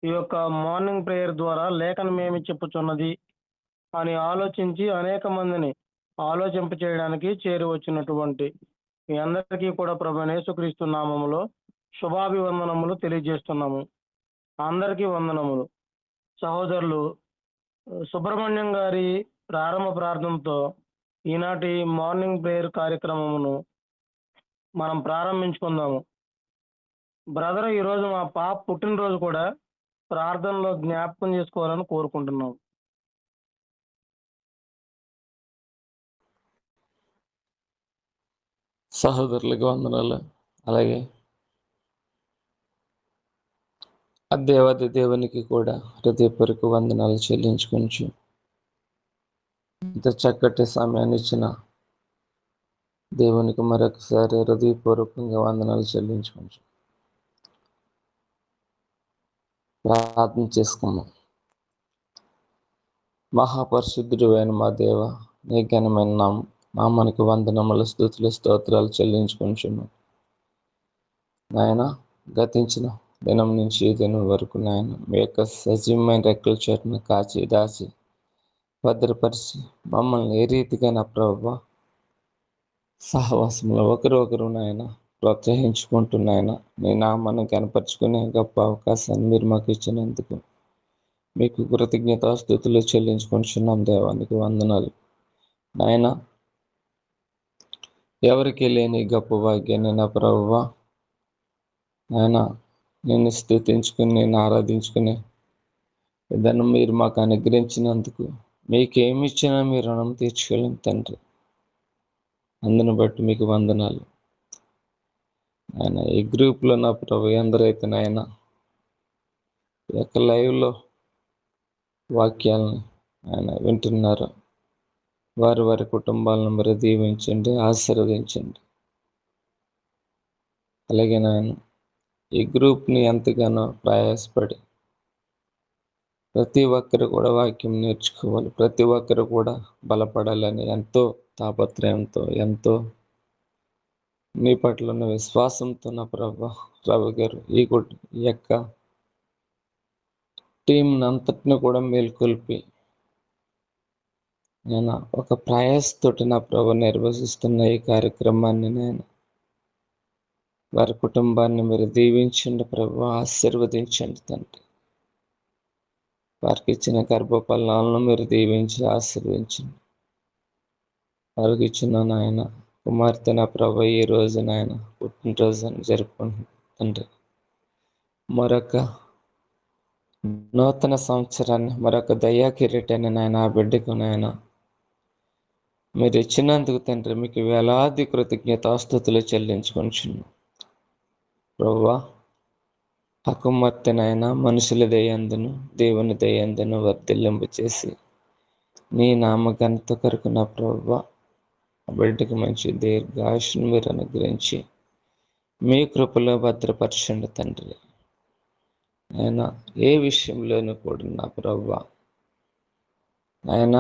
ఈ యొక్క morning prayer ద్వారా లేఖనమేమి చెప్పుచున్నది అని ఆలోచించి అనేక మందిని ఆలోచింపచేయడానికి చేరి వచ్చినటువంటి మీ అందరికీ కూడా ప్రభువైన యేసుక్రీస్తు నామములో శుభాభివందనములు తెలియజేస్తున్నాము. అందరికీ వందనములు. సహోదరులు, సుబ్రహ్మణ్యం గారి ప్రారంభ ప్రార్థనతో ఈనాటి మార్నింగ్ ప్రేయర్ కార్యక్రమమును మనం ప్రారంభించుకుందాము. బ్రదర్, ఈరోజు మా పాప పుట్టినరోజు కూడా ప్రార్థనలో జ్ఞాపకం చేసుకోవాలని కోరుకుంటున్నాం. సహోదరులకు వందనాలు. అలాగే ఆ దేవాది దేవునికి కూడా హృదయపూర్వక వందనాలు చెల్లించుకొంచు. ఇంత చక్కటి సమయాన్ని ఇచ్చిన దేవునికి మరొకసారి హృదయపూర్వకంగా వందనాలు చెల్లించుకొంచు. ప్రార్థన చేసుకున్నాం. మహాపరిశుద్ధుడు అయిన మా దేవ, నీ ఘనమైన నామానికి వందనములు, స్తుతులు, స్తోత్రాలు చెల్లించుకొంచున్నాం. నాయన, గతించిన దినం నుంచి ఈ దినం వరకు నాయన మీ యొక్క సజీవమైన రెక్కల చోటును కాచి దాచి భద్రపరిచి మమ్మల్ని ఏ రీతిగా నా ప్రభువా సహవాసంలో ఒకరు నాయన ప్రోత్సహించుకుంటున్నాయన నీ నామాన్ని కనపరుచుకునే గొప్ప అవకాశాన్ని మీరు మాకు ఇచ్చినందుకు మీకు కృతజ్ఞతాస్తుతులు చెల్లించుకుంటున్నాం. దేవానికి వందనాలు. నాయన, ఎవరికి లేని గొప్ప భాగ్యాన్ని నా ప్రభువా నాయన నేను స్తుతించుకుని నేను ఆరాధించుకుని దాన్ని మీరు మాకు అనుగ్రహించినందుకు మీకేమి ఇచ్చినా మీ రుణం తీర్చుకోలేం తండ్రి. అందును బట్టి మీకు వందనాలు. ఆయన ఈ గ్రూప్లో నా ప్రభు ఎందరైతే నాయన ఈ యొక్క లైవ్లో వాక్యాలను ఆయన వింటున్నారు, వారి కుటుంబాలను మరి దీవించండి, ఆశీర్వదించండి. అలాగే నాయన ఈ గ్రూప్ని ఎంతగానో ప్రయాసపడి ప్రతి ఒక్కరు కూడా వాక్యం నేర్చుకోవాలి, ప్రతి ఒక్కరు కూడా బలపడాలని ఎంతో తాపత్రయంతో ఎంతో నీ పట్ల ఉన్న విశ్వాసంతో నా ప్రభు గారు ఈ యొక్క టీంని అంతటిని కూడా మేల్కొల్పి నేను ఒక ప్రయాసతోటి నా ప్రభు నిర్వహిస్తున్న ఈ కార్యక్రమాన్ని నేను వారి కుటుంబాన్ని మీరు దీవించండి ప్రభు, ఆశీర్వదించండి తండ్రి. వారికి ఇచ్చిన గర్భఫలాలను మీరు దీవించి ఆశీర్వదించండి. వారికి ఇచ్చిన నాయన కుమార్తె నా ప్రభు ఈ రోజు నాయన పుట్టినరోజు జరుపుకుంటుంది. మరొక నూతన సంవత్సరాన్ని, మరొక దయా కిరీటాన్ని నాయన ఆ బిడ్డకు నాయన మీరు ఇచ్చినందుకు తండ్రి మీకు వేలాది కృతజ్ఞతాస్తుతులు చెల్లించుకుంటున్నాను ప్రభువా. ఆ కుమార్తె నాయన మనుషుల దయందును దేవుని దయందును వర్ధిల్లింపు చేసి నీ నామఘనత కొరకు నా ప్రభువా ఆ బిడ్డకి మంచి దీర్ఘాయుష్ను మీరు అనుగ్రహించి మీ కృపలో భద్రపరచండి తండ్రి. ఆయన ఏ విషయంలోనూ కూడా నా ప్రభువా ఆయన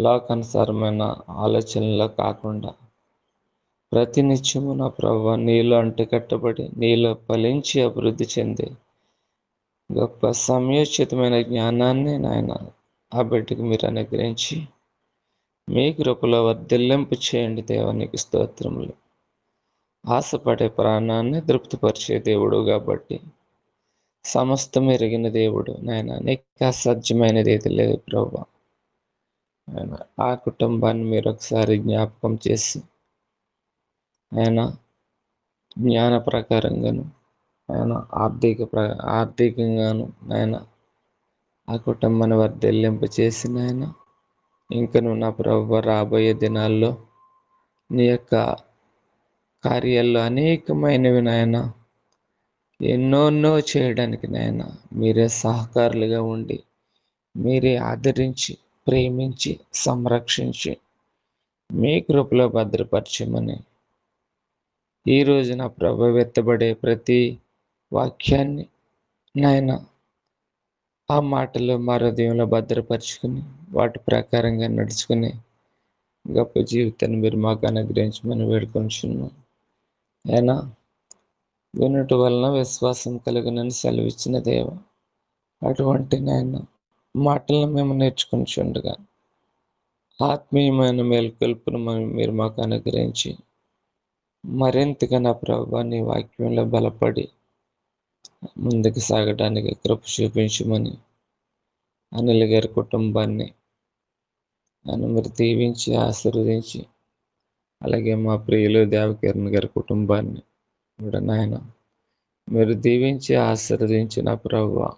లోకానుసారమైన ఆలోచనలో కాకుండా ప్రతినిత్యము నా ప్రభువా నీలో అంటుకట్టబడి నీలో ఫలించి అభివృద్ధి చెంది గొప్ప సమయోచితమైన జ్ఞానాన్ని నాయన ఆ బిడ్డకు మీరు అనుగ్రహించి మీ కృపలో వర్ధిల్లింపు చేయండి. దేవానికి స్తోత్రములు. ఆశపడే ప్రాణాన్ని తృప్తిపరిచే దేవుడు కాబట్టి సమస్తం ఎరిగిన దేవుడు నాయన, నీకు అసాధ్యమైనది ఏది లేదు ప్రభువా. ఆయన ఆ కుటుంబాన్ని మీరు ఒకసారి జ్ఞాపకం చేసి ఆయన జ్ఞాన ప్రకారంగాను ఆయన ఆర్థికంగాను నాయన ఆ కుటుంబాన్ని వర్ధిల్లింపు చేసి నాయన ఇంకను నా ప్రభువా రాబోయే దినాల్లో నీ యొక్క కార్యాల్లో అనేకమైనవి నాయన ఎన్నో చేయడానికి నాయన మీరే సహకారులుగా ఉండి మీరే ఆదరించి ప్రేమించి సంరక్షించి మీ కృపలో భద్రపరచమని ఈరోజు నా ప్రభు ఎత్తబడే ప్రతి వాక్యాన్ని నాయన ఆ మాటలు మా హృదయంలో భద్రపరుచుకుని వాటి ప్రకారంగా నడుచుకుని గొప్ప జీవితాన్ని మీరు మాకు అనుగ్రహించమని వేడుకొంచున్నాం. అయినా వినుట వలన విశ్వాసం కలుగునని సెలవిచ్చిన దేవ, అటువంటి నాయన మాటలను మేము నేర్చుకుంటుండగా ఆత్మీయమైన మేలుకొల్పును మీరు మాకు అనుగ్రహించి మరింతగా నా ప్రభు నీ వాక్యంలో బలపడి ముందుకు సాగడానికి కృప చూపించమని అనిల్ గారి కుటుంబాన్ని ఆయన మీరు దీవించి ఆశీర్వదించి, అలాగే మా ప్రియులు దేవకిరణ్ గారి కుటుంబాన్ని కూడా నాయన మీరు దీవించి ఆశీర్వదించిన ప్రభువా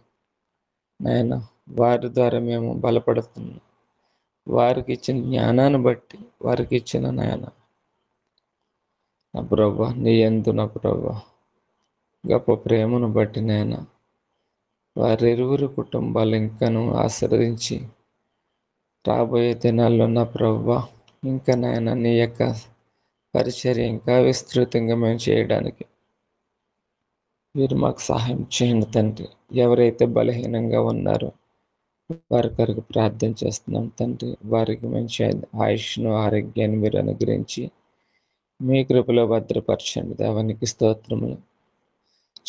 నాయన వారి ద్వారా మేము బలపడుతున్నాం. వారికి ఇచ్చిన జ్ఞానాన్ని బట్టి, వారికి ఇచ్చిన నాయన నా ప్రభువా నీ యందు నా ప్రభువా గొప్ప ప్రేమను బట్టి నాయన వారిరువురు కుటుంబాలు ఇంకను ఆశీర్వదించి రాబోయే దినాల్లో నా ప్రభువా ఇంకా నాయన నీ యొక్క పరిచర్య ఇంకా విస్తృతంగా మేము చేయడానికి మీరు మాకు సహాయం చేయండి తండ్రి. ఎవరైతే బలహీనంగా ఉన్నారో వారి కొరకు ప్రార్థన చేస్తున్నాం తండ్రి. వారికి మంచి ఆయుష్ను ఆరోగ్యాన్ని మీరు అనుగ్రహించి మీ కృపలో భద్రపరచండి. దేవానికి స్తోత్రములు.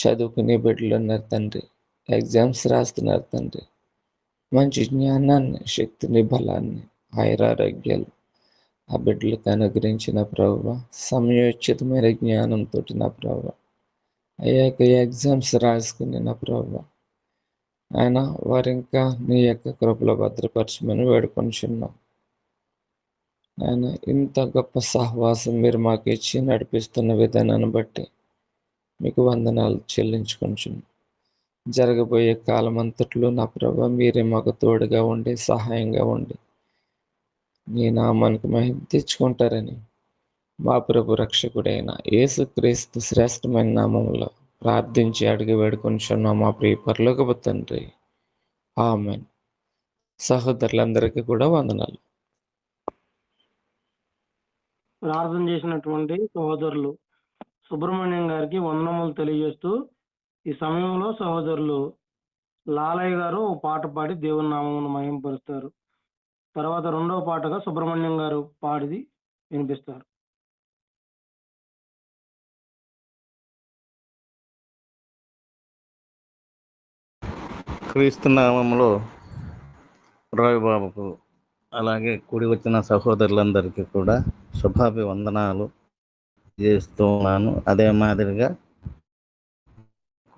చదువుకునే బిడ్డలు ఉన్నారు తండ్రి, ఎగ్జామ్స్ రాస్తున్నారు తండ్రి. మంచి జ్ఞానాన్ని, శక్తిని, బలాన్ని, ఆయురారోగ్యాలు ఆ బిడ్డలకు అనుగ్రహించిన ప్రభువ, సమయోచితమైన జ్ఞానంతో నా ప్రభువ అయ్యాక ఎగ్జామ్స్ రాసుకుని నా ప్రభువ ఆయన వారు ఇంకా నీ యొక్క కృపలో భద్రపరచమని వేడుకొనిచున్నాం. ఆయన ఇంత గొప్ప సహవాసం మీరు మాకు ఇచ్చి నడిపిస్తున్న విధానాన్ని బట్టి మీకు వందనాలు చెల్లించుకొనిచున్నాం. జరగబోయే కాలం అంతట్లో నా ప్రభువ మీరే మాకు తోడుగా ఉండి సహాయంగా ఉండి నీ నామానికి మహిమ తెచ్చుకుంటారని మా ప్రభు రక్షకుడైన యేసుక్రీస్తు శ్రేష్టమైన నామంలో ప్రార్థించి అడిగి వేడుకొనిచున్నాం మా ప్రియ పరలోకపు తండ్రి. ఆమేన్. సహోదరులందరికీ కూడా వందనాలు. ప్రార్థన చేసినటువంటి సహోదరులు సుబ్రహ్మణ్యం గారికి వందనములు తెలియజేస్తూ ఈ సమయంలో సహోదరులు లాలయ్య గారు ఓ పాట పాడి దేవుని నామమును మహింపరుస్తారు. తర్వాత రెండవ పాటగా సుబ్రహ్మణ్యం గారు పాడి వినిపిస్తారు. క్రీస్తు నామములో రావిబాబుకు అలాగే కూడి వచ్చిన సహోదరులందరికీ కూడా శుభాభివందనాలు చేస్తున్నాను. అదే మాదిరిగా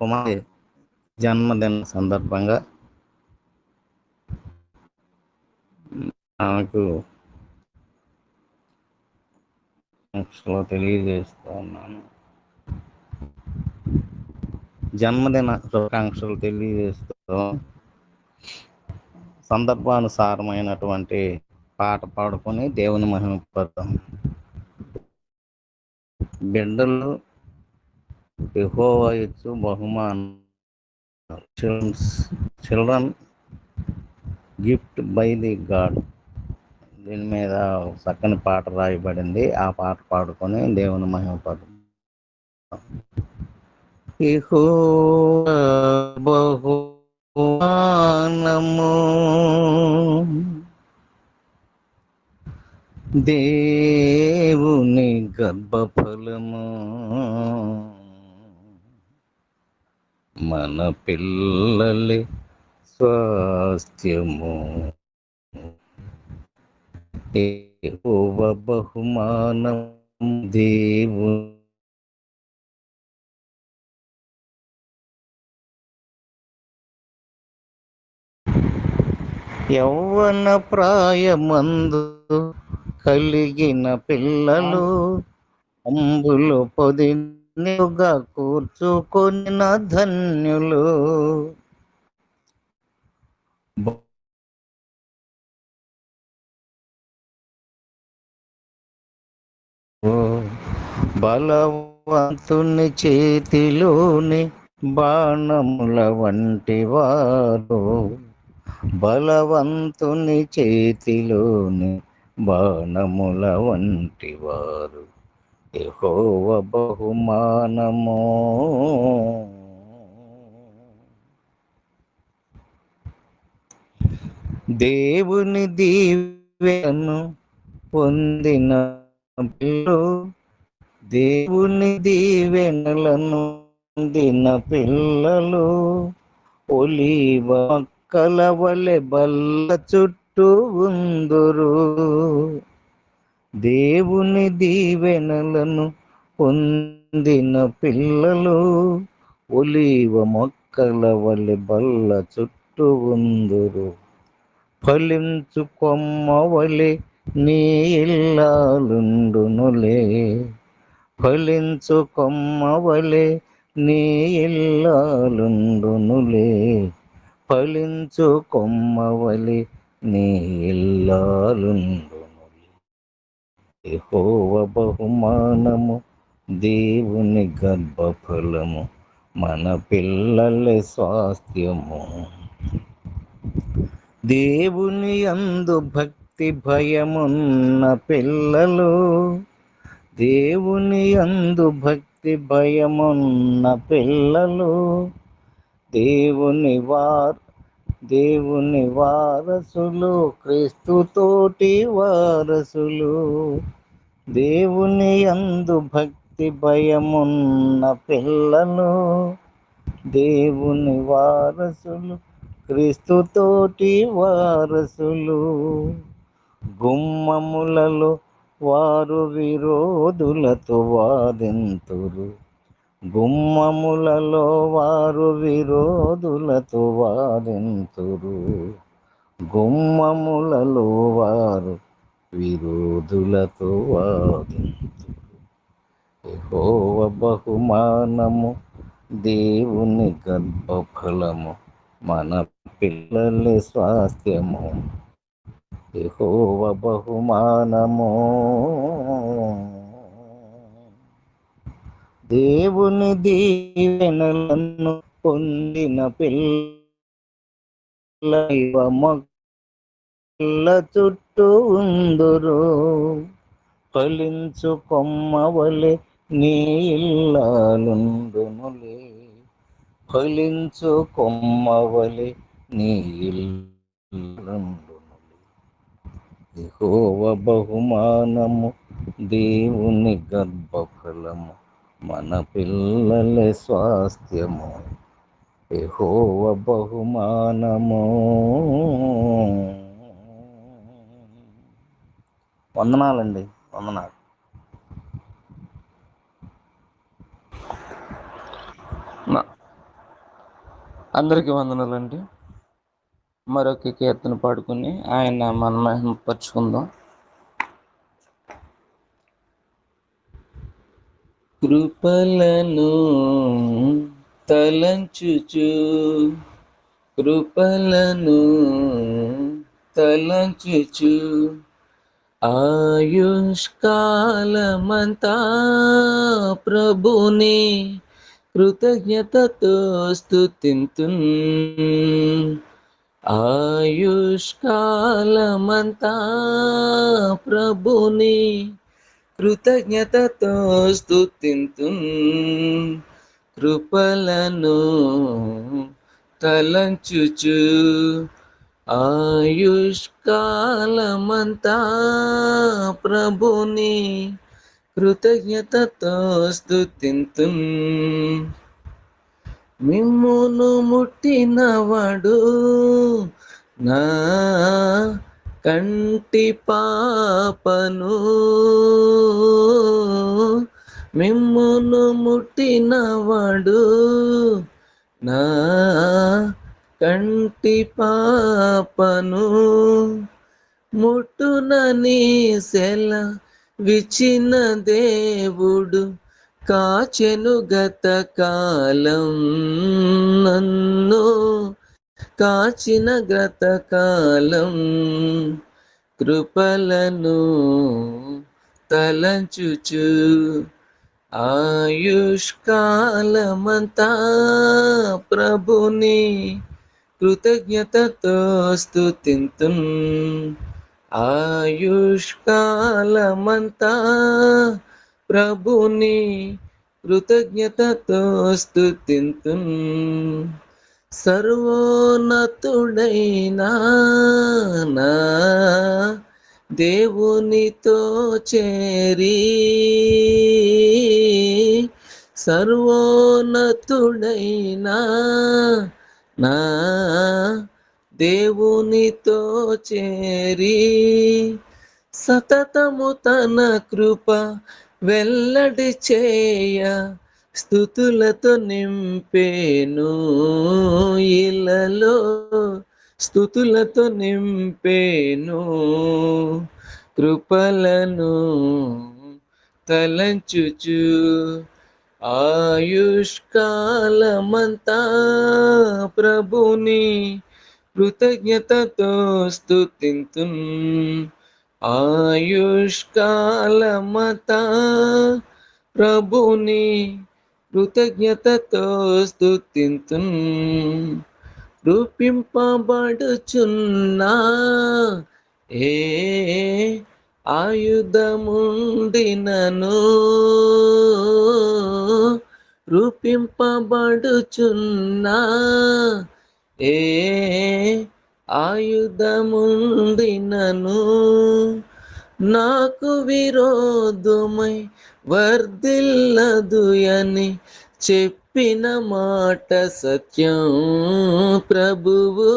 కుమారి జన్మదిన సందర్భంగా నాకు తెలియజేస్తున్నాను. జన్మదిన శుభాకాంక్షలు తెలియజేస్తూ సందర్భానుసారమైనటువంటి పాట పాడుకొని దేవుని మహిమపడతాం. బిడ్డలు యెహోవా ఇచ్చు బహుమానం, children gift by the God. దీని మీద చక్కని పాట రాయబడింది. ఆ పాట పాడుకొని దేవుని మహిమపడతాం. యెహోవా బహుమానము, దేవుని గర్భఫలము, మన పిల్లలి స్వాస్థ్యము. యెహోవా బహుమానం దేవు యౌవన ప్రాయమందు కలిగిన పిల్లలు అంబులు పొదిగా కూర్చుకొనిన ధన్యులు. బలవంతుని చేతిలోని బాణముల వంటి వారు, బలవంతుని చేతిలోని బాణముల వంటి వారు. యెహోవా బహుమానము, దేవుని దీవెనను పొందిన పిల్లలు, దేవుని దీవెనలను పొందిన పిల్లలు ఒలీవ మొక్కల వలె బల్ల చుట్టూ ఉందురు. దేవుని దీవెనలను పొందిన పిల్లలు ఒలీవ మొక్కల వలె బల్ల చుట్టూ ఉందురు. ఫలించు కొమ్మ వలె నీ ఇల్లాలుండునులే. ఫలించు కొమ్మ వలె నీ ఇల్లాలుండునులే. ఫలించు కొమ్మ వలె నీ ఇల్లాలుండునులే. యెహోవా బహుమానము, దేవుని గర్భఫలము, మన పిల్లల స్వాస్థ్యము. దేవుని యందు భక్తి భయమున్న పిల్లలు, దేవుని యందు భక్తి భయమున్న పిల్లలు దేవుని వారసులు, క్రీస్తుతోటి వారసులు. దేవుని యందు భక్తి భయమున్న పిల్లలు దేవుని వారసులు, క్రీస్తుతోటి వారసులు. గుమ్మములలో వారు విరోధులతో వాదింతురు. గుమ్మములలో వారు విరోధులతో వాదింతురు. గుమ్మములలో వారు విరోధులతో వాదింతురు. యెహోవా బహుమానము, దేవుని గర్భఫలము, మన పిల్లల స్వాస్థ్యము. యెహోవా బహుమానము, దేవుని దీవెనలను పొందిన పిల్లల మొక్కల చుట్టూ ఉందురు. ఫలించు కొమ్మ వలె నీ ఇల్లాలుండునులే. ఫలించు కొమ్మ వలె నీ ఇల్లాలుండునులే. యెహోవా బహుమానము, దేవుని గర్భఫలము, మన పిల్లల స్వాస్థ్యము. యెహోవా బహుమానము. వందనాలండి. వందనాలు. అందరికీ వందనాలండి. మరొక కీర్తన పాడుకుని ఆయన మనం మహిమపరుచుకుందాం. కృపలను తలంచుచు, కృపలను తలంచుచు, ఆయుష్కాలమంతా ప్రభుని కృతజ్ఞతతో స్తుతింతున్. ఆయుష్కాలమంతా ప్రభుని కృతజ్ఞతతో స్తుతింతున్. కృపలను తలంచుచు, ఆయుష్కాలమంతా ప్రభుని కృతజ్ఞతతో స్తుతింతున్. మిమ్మును ముట్టినవాడు నా కంటి పాపను, మిమ్మును ముట్టినవాడు నా కంటి పాపను. ముట్టునని సెల విచిన దేవుడు కాచెను గత కాలం నన్ను, కాచిన గత కాలం. కృపలను తలంచుచు, ఆయుష్కాలమంతా ప్రభుని కృతజ్ఞతతో స్తుతింతున్. ఆయుష్కాలమంతా ప్రభుని కృతజ్ఞతతో స్తుతింతున్. సర్వోన్నతుడైనా నా దేవునితో చేరి, సర్వోన్నతుడైనా నా దేవునితో చేరి సతతము తన కృప వెల్లడి చేయ స్తుతులతో నింపేను ఇలలో స్తుతులతో నింపేను కృపలను తలంచుచు ఆయుష్కాలమంతా ప్రభుని కృతజ్ఞతతో స్తుతింతున్ ఆయుష్కాలమంతా ప్రభుని కృతజ్ఞతతో స్తుతింతున్ రూపింపబడుచున్నా ఏ ఆయుధముండినను రూపింపబడుచున్నా ఏ ఆయుధముండినను నాకు విరోధమై వర్ధిల్లదు అని చెప్పిన మాట సత్యం ప్రభువు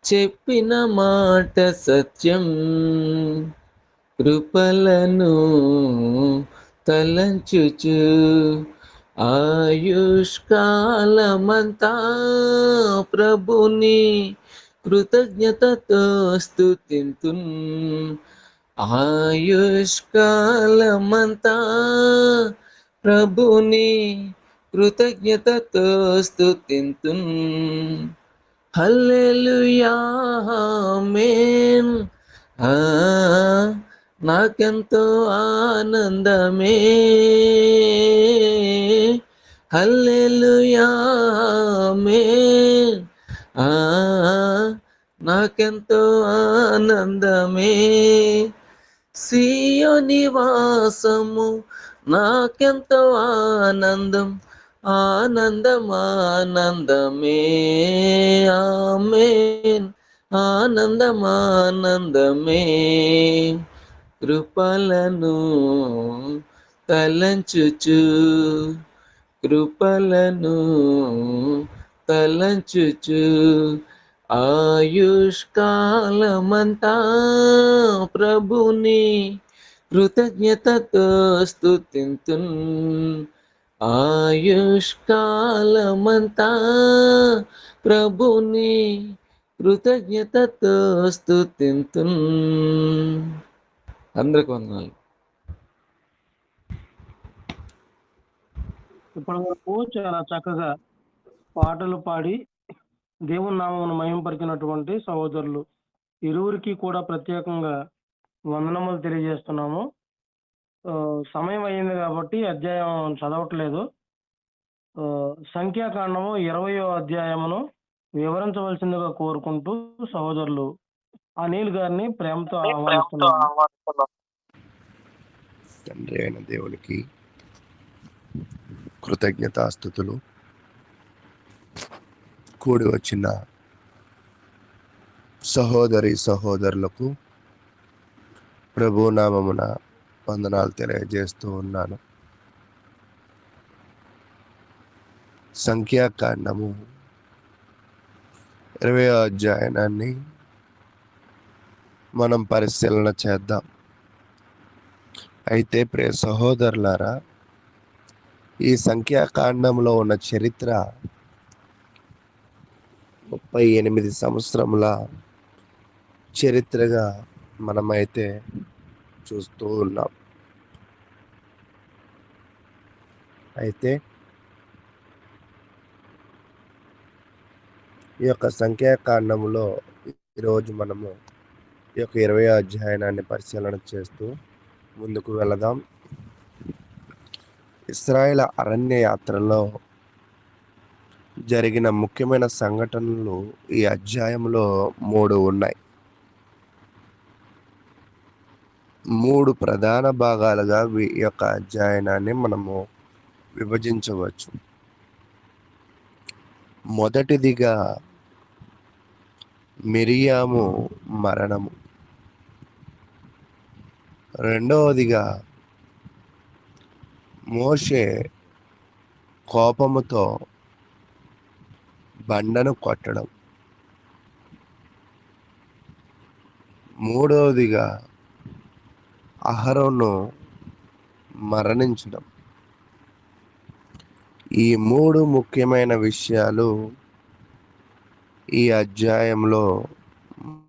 చెప్పిన మాట సత్యం కృపలను తలంచుచు ఆయుష్కాలమంతా ప్రభుని కృతజ్ఞతతో స్తుతింతున్ ఆయుష్కాలమంతా ప్రభుని కృతజ్ఞతతో స్తుతింతున్ హల్లెలూయా ఆమేన్ నాకెంతో ఆనందమే హల్లెలూయా ఆమేన్ నాకెంతో ఆనందమే సియోని నివాసము నాకెంతో ఆనందం ఆనందం ఆనందమే ఆమేన్ ఆనందం ఆనందమే కృపలను తలంచుచు కృపలను తలంచుచు ఆయుష్కాలమంతా ప్రభుని కృతజ్ఞతతో స్తుతింతున్ ఆయుష్కాలమంతా ప్రభుని కృతజ్ఞతతో స్తుతింతున్. అందరికి వందనాలు. ఇప్పటి వరకు చాలా చక్కగా పాటలు పాడి దేవుని నామమును మహింపరిచినటువంటి సహోదరులు ఇరువురికి కూడా ప్రత్యేకంగా వందనములు తెలియజేస్తున్నాము. సమయం అయింది కాబట్టి అధ్యాయం చదవట్లేదు. సంఖ్యాకాండము 20వ అధ్యాయమును వివరించవలసిందిగా కోరుకుంటూ సహోదరులు అనిల్ గారిని ప్రేమతో ఆహ్వానిస్తున్నాము. తండ్రి అయిన దేవునికి కృతజ్ఞతాస్తుతులు. కూడి వచ్చిన సహోదరి సహోదరులకు ప్రభు నామమున వందనాలు తెలియజేస్తూ ఉన్నాను. సంఖ్యాకాండము 20వ అధ్యాయాన్ని మనం పరిశీలన చేద్దాం. అయితే ప్రియ సహోదరులారా, ఈ సంఖ్యాకాండంలో ఉన్న చరిత్ర 38 సంవత్సరముల చరిత్రగా మనమైతే చూస్తూ ఉన్నాం. అయితే ఈ యొక్క సంఖ్యాకాండంలో ఈరోజు మనము ఈ యొక్క 20వ అధ్యాయాన్ని పరిశీలన చేస్తూ ముందుకు వెళదాం. ఇశ్రాయేలు అరణ్య యాత్రలో జరిగిన ముఖ్యమైన సంఘటనలు ఈ అధ్యాయంలో 3 ఉన్నాయి. 3 ప్రధాన భాగాలుగా ఈ యొక్క అధ్యాయాన్ని మనము విభజించవచ్చు. మొదటిదిగా మిరియాము మరణము, రెండవదిగా మోషే కోపముతో బండను కొట్టడం. మూడవదిగా అహరోను మరణించడం. ఈ 3 ముఖ్యమైన విషయాలు ఈ అధ్యాయంలో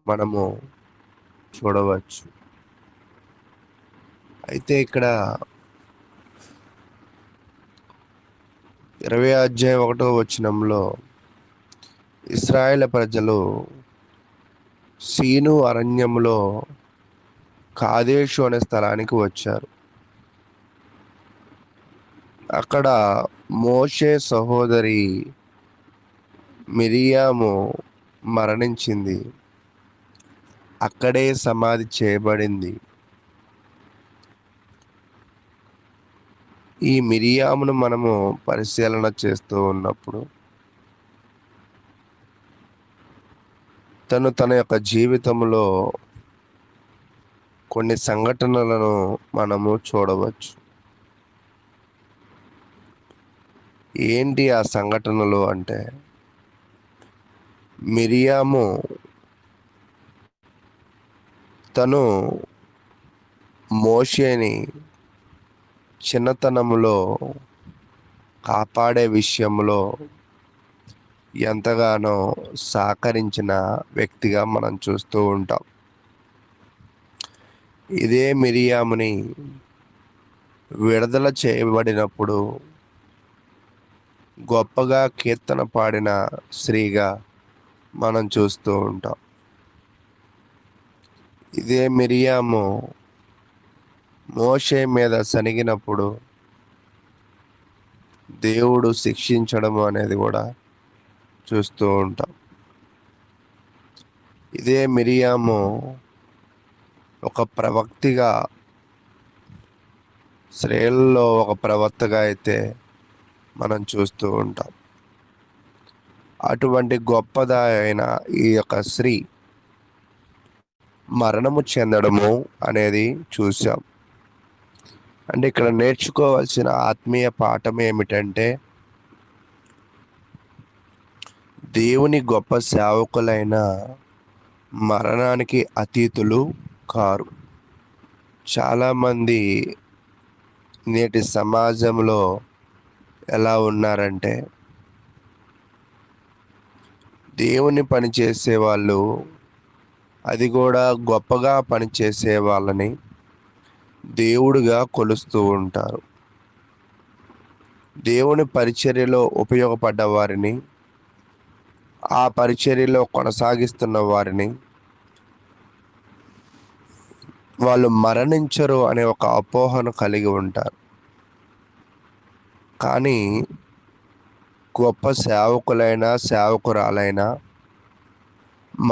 మనము చూడవచ్చు. అయితే ఇక్కడ 20 అధ్యాయం 1వ వచనంలో ఇశ్రాయేలు ప్రజలు సీను అరణ్యంలో కాదేషు అనే స్థలానికి వచ్చారు. అక్కడ మోషే సహోదరి మిరియాము మరణించింది. అక్కడే సమాధి చేయబడింది. ఈ మిరియామును మనము పరిశీలన చేస్తూ ఉన్నప్పుడు తన యొక్క జీవితంలో కొన్ని సంఘటనలను మనము చూడవచ్చు. ఏంటి ఆ సంఘటనలు అంటే, మిరియాము తను మోషేని చిన్నతనములో కాపాడే విషయంలో ఎంతగానో సహకరించిన వ్యక్తిగా మనం చూస్తూ ఉంటాం. ఇదే మిరియాముని విడుదల చేయబడినప్పుడు గొప్పగా కీర్తన పాడిన స్త్రీగా మనం చూస్తూ ఉంటాం. ఇదే మిరియాము మోషే మీద సనిగినప్పుడు దేవుడు శిక్షించడం అనేది కూడా చూస్తూ ఉంటాం. ఇదే మిరియాము ఒక ప్రవక్తిగా, స్త్రీలలో ఒక ప్రవక్తగా అయితే మనం చూస్తూ ఉంటాం. అటువంటి గొప్పదైన ఈ యొక్క స్త్రీ మరణము చెందడము అనేది చూసాం. అంటే ఇక్కడ నేర్చుకోవాల్సిన ఆత్మీయ పాఠం ఏమిటంటే, దేవుని గొప్ప సేవకులైన మరణానికి అతీతులు కారు. చాలామంది నేటి సమాజంలో ఎలా ఉన్నారంటే, దేవుని పని చేసే వాళ్ళు, అది కూడా గొప్పగా పనిచేసే వాళ్ళని దేవుడిగా కొలుస్తూ ఉంటారు. దేవుని పరిచర్యలో ఉపయోగపడ్డ వారిని, ఆ పరిచర్యలో కొనసాగిస్తున్న వారిని వాళ్ళు మరణించరు అనే ఒక అపోహను కలిగి ఉంటారు. కానీ గొప్ప సేవకులైన, సేవకురాలైన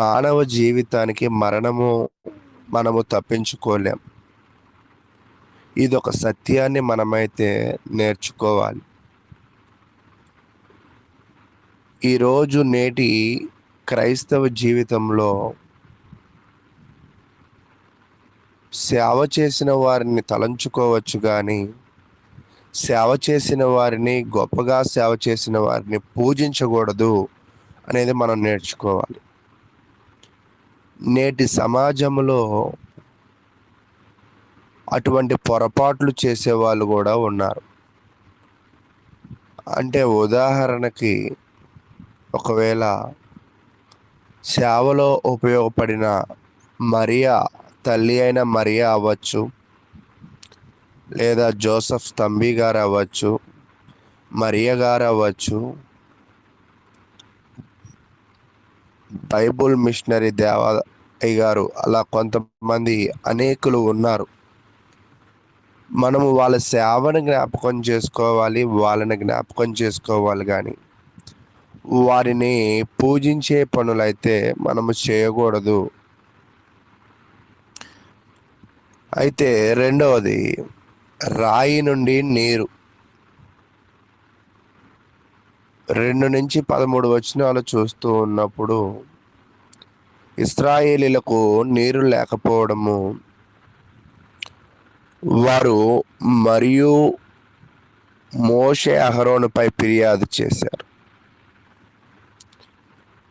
మానవ జీవితానికి మరణము మనము తప్పించుకోలేం. ఇదొక సత్యాన్ని మనమైతే నేర్చుకోవాలి. ఈరోజు నేటి క్రైస్తవ జీవితంలో సేవ చేసిన వారిని తలంచుకోవచ్చు, కానీ సేవ చేసిన వారిని, గొప్పగా సేవ చేసిన వారిని పూజించకూడదు అనేది మనం నేర్చుకోవాలి. నేటి సమాజంలో అటువంటి పొరపాట్లు చేసేవాళ్ళు కూడా ఉన్నారు. అంటే ఉదాహరణకి, ఒకవేళ సేవలో ఉపయోగపడిన మరియా, తల్లి అయిన మరియా అవ్వచ్చు, లేదా జోసెఫ్ తంబి గారు అవ్వచ్చు, మరియ గారు అవ్వచ్చు, బైబుల్ మిషనరీ దేవయ్య గారు, అలా కొంతమంది అనేకులు ఉన్నారు. మనము వాళ్ళ సేవను జ్ఞాపకం చేసుకోవాలి, వాళ్ళని జ్ఞాపకం చేసుకోవాలి, కానీ వారిని పూజించే పనులైతే మనము చేయకూడదు. అయితే రెండవది, రాయి నుండి నీరు. 2 నుంచి 13 వచనాలు చూస్తూ ఉన్నప్పుడు, ఇశ్రాయేలీలకు నీరు లేకపోవడము, వారు మరియు మోషే అహరోనుపై ఫిర్యాదు చేశారు.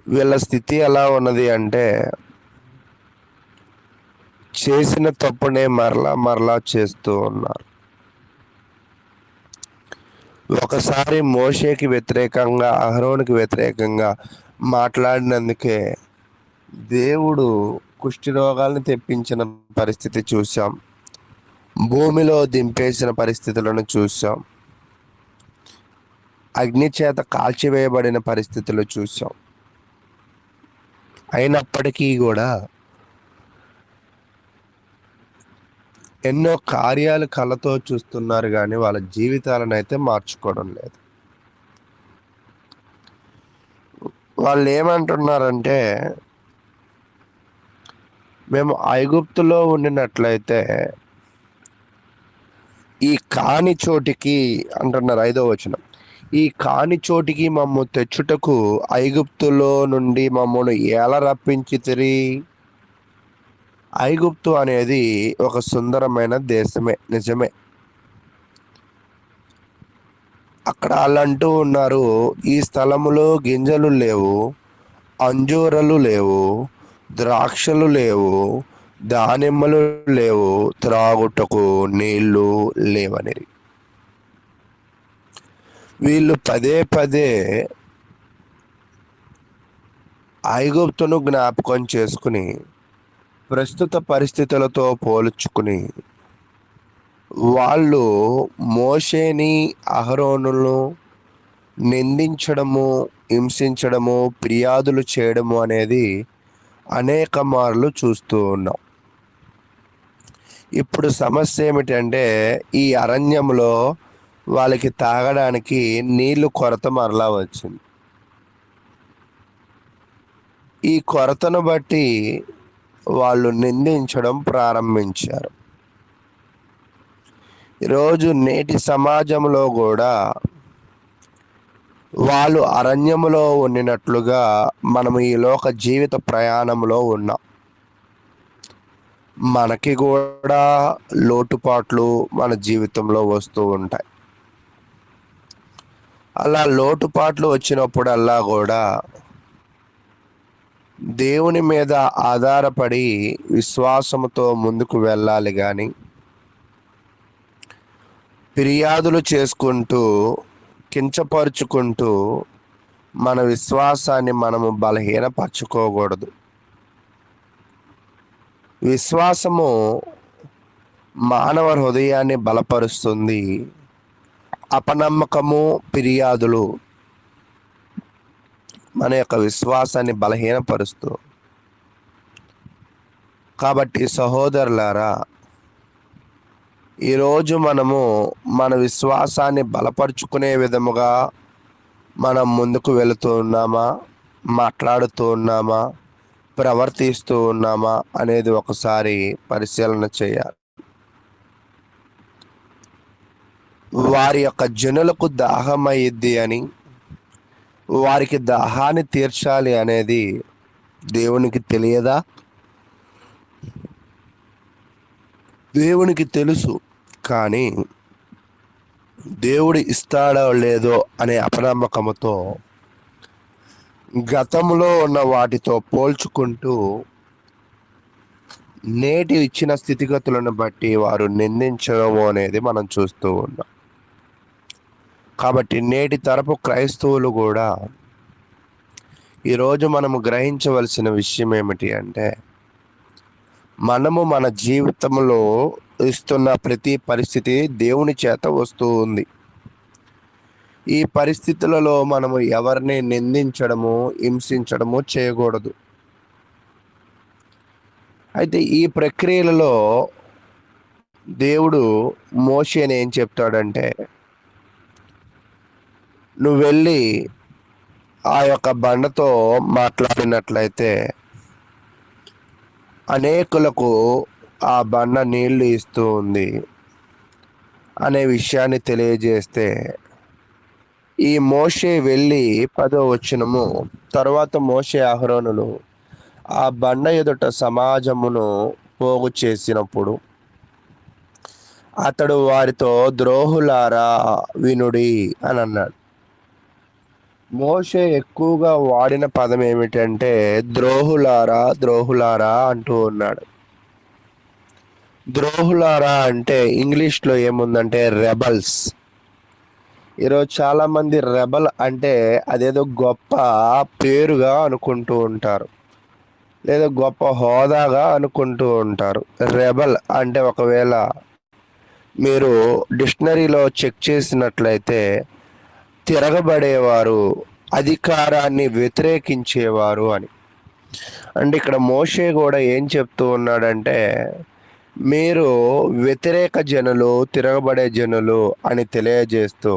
వీళ్ళ స్థితి ఎలా ఉన్నది అంటే, చేసిన తప్పునే మరలా మరలా చేస్తూ ఉన్నారు. ఒకసారి మోషేకి వ్యతిరేకంగా, అహరోనుకి వ్యతిరేకంగా మాట్లాడినందుకే దేవుడు కుష్ఠరోగాలను తెప్పించిన పరిస్థితి చూసాం. భూమిలో దింపేసిన పరిస్థితులను చూసాం. అగ్ని చేత కాల్చివేయబడిన పరిస్థితులు చూసాం. అయినప్పటికీ కూడా ఎన్నో కార్యాలు కళ్ళతో చూస్తున్నారు, కానీ వాళ్ళ జీవితాలను అయితే మార్చుకోవడం లేదు. వాళ్ళు ఏమంటున్నారంటే, మేము ఐగుప్తులో ఉండినట్లయితే ఈ కాని చోటికి అంటున్నారు. 5వ వచనం, ఈ కాని చోటికి మమ్ము తెచ్చుటకు ఐగుప్తులో నుండి మమ్మను ఎలా రప్పించితిరి? ఐగుప్తు అనేది ఒక సుందరమైన దేశమే, నిజమే. అక్కడ వాళ్ళు అంటూ ఉన్నారు, ఈ స్థలములో గింజలు లేవు, అంజూరలు లేవు, ద్రాక్షలు లేవు, దానిమ్మలు లేవు, త్రాగుటకు నీళ్లు లేవని. వీళ్ళు పదే పదే ఐగుప్తును జ్ఞాపకం చేసుకుని ప్రస్తుత పరిస్థితులతో పోల్చుకుని వాళ్ళు మోషేని, అహరోనులను నిందించడము, హింసించడము, ఫిర్యాదులు చేయడము అనేది అనేక మార్లు చూస్తూ ఉన్నాం. ఇప్పుడు సమస్య ఏమిటంటే, ఈ అరణ్యంలో వాళ్ళకి తాగడానికి నీళ్లు కొరత మరలా వచ్చింది. ఈ కొరతను బట్టి వాళ్ళు నిందించడం ప్రారంభించారు. ఈరోజు నేటి సమాజంలో కూడా వాళ్ళు అరణ్యములో ఉండినట్లుగా మనం ఈ లోక జీవిత ప్రయాణంలో ఉన్నాం. మనకి కూడా లోటుపాట్లు మన జీవితంలో వస్తూ ఉంటాయి. అలా లోటుపాట్లు వచ్చినప్పుడల్లా కూడా దేవుని మీద ఆధారపడి విశ్వాసంతో ముందుకు వెళ్ళాలి, కానీ ఫిర్యాదులు చేసుకుంటూ, కించపరుచుకుంటూ మన విశ్వాసాన్ని మనము బలహీనపరచుకోకూడదు. విశ్వాసము మానవ హృదయాన్ని బలపరుస్తుంది. అపనమ్మకము, ఫిర్యాదులు మన యొక్క విశ్వాసాన్ని బలహీనపరుస్తూ. కాబట్టి సహోదరులారా, ఈరోజు మనము మన విశ్వాసాన్ని బలపరుచుకునే విధముగా మనం ముందుకు వెళుతూ ఉన్నామా, మాట్లాడుతూ ఉన్నామా, ప్రవర్తిస్తూ ఉన్నామా అనేది ఒకసారి పరిశీలన చేయాలి. వారి యొక్క జనులకు దాహమయ్యిద్ది అని, వారికి దాహాన్ని తీర్చాలి అనేది దేవునికి తెలియదా? దేవునికి తెలుసు. కానీ దేవుడు ఇస్తాడో లేదో అనే అపనమ్మకంతో గతంలో ఉన్న వాటితో పోల్చుకుంటూ నేటి ఇచ్చిన స్థితిగతులను బట్టి వారు నిందించడం అనేది మనం చూస్తూ ఉన్నాం. కాబట్టి నేటి తరపు క్రైస్తవులు కూడా ఈరోజు మనము గ్రహించవలసిన విషయం ఏమిటి అంటే, మనము మన జీవితంలో ఇస్తున్న ప్రతి పరిస్థితి దేవుని చేత వస్తూ ఉంది. ఈ పరిస్థితులలో మనము ఎవరిని నిందించడము, హింసించడము చేయకూడదు. అయితే ఈ ప్రక్రియలలో దేవుడు మోషేని ఏం చెప్తాడంటే, నువ్వు వెళ్ళి ఆ యొక్క బండతో మాట్లాడినట్లయితే అనేకులకు ఆ బండ నీళ్లు ఇస్తూ ఉంది అనే విషయాన్ని తెలియజేస్తే, ఈ మోషే వెళ్ళి 10వ వచనము, తరువాత మోషే అహరోనులు ఆ బండ ఎదుట సమాజమును పోగు చేసినప్పుడు అతడు వారితో, ద్రోహులారా వినుడి అని అన్నాడు. మోషే ఎక్కువగా వాడిన పదం ఏమిటంటే ద్రోహులారా ద్రోహులారా అంటూ ఉన్నాడు. ద్రోహులారా అంటే ఇంగ్లీష్లో ఏముందంటే రెబల్స్. ఈరోజు చాలా మంది రెబల్ అంటే అదేదో గొప్ప పేరుగా అనుకుంటూ ఉంటారు, లేదా గొప్ప హోదాగా అనుకుంటూ ఉంటారు. రెబల్ అంటే ఒకవేళ మీరు డిక్షనరీలో చెక్ చేసినట్లయితే తిరగబడేవారు, అధికారాన్ని వ్యతిరేకించేవారు అని. అంటే ఇక్కడ మోషే కూడా ఏం చెప్తూ ఉన్నాడంటే మీరు వ్యతిరేక జనులు, తిరగబడే జనులు అని తెలియజేస్తూ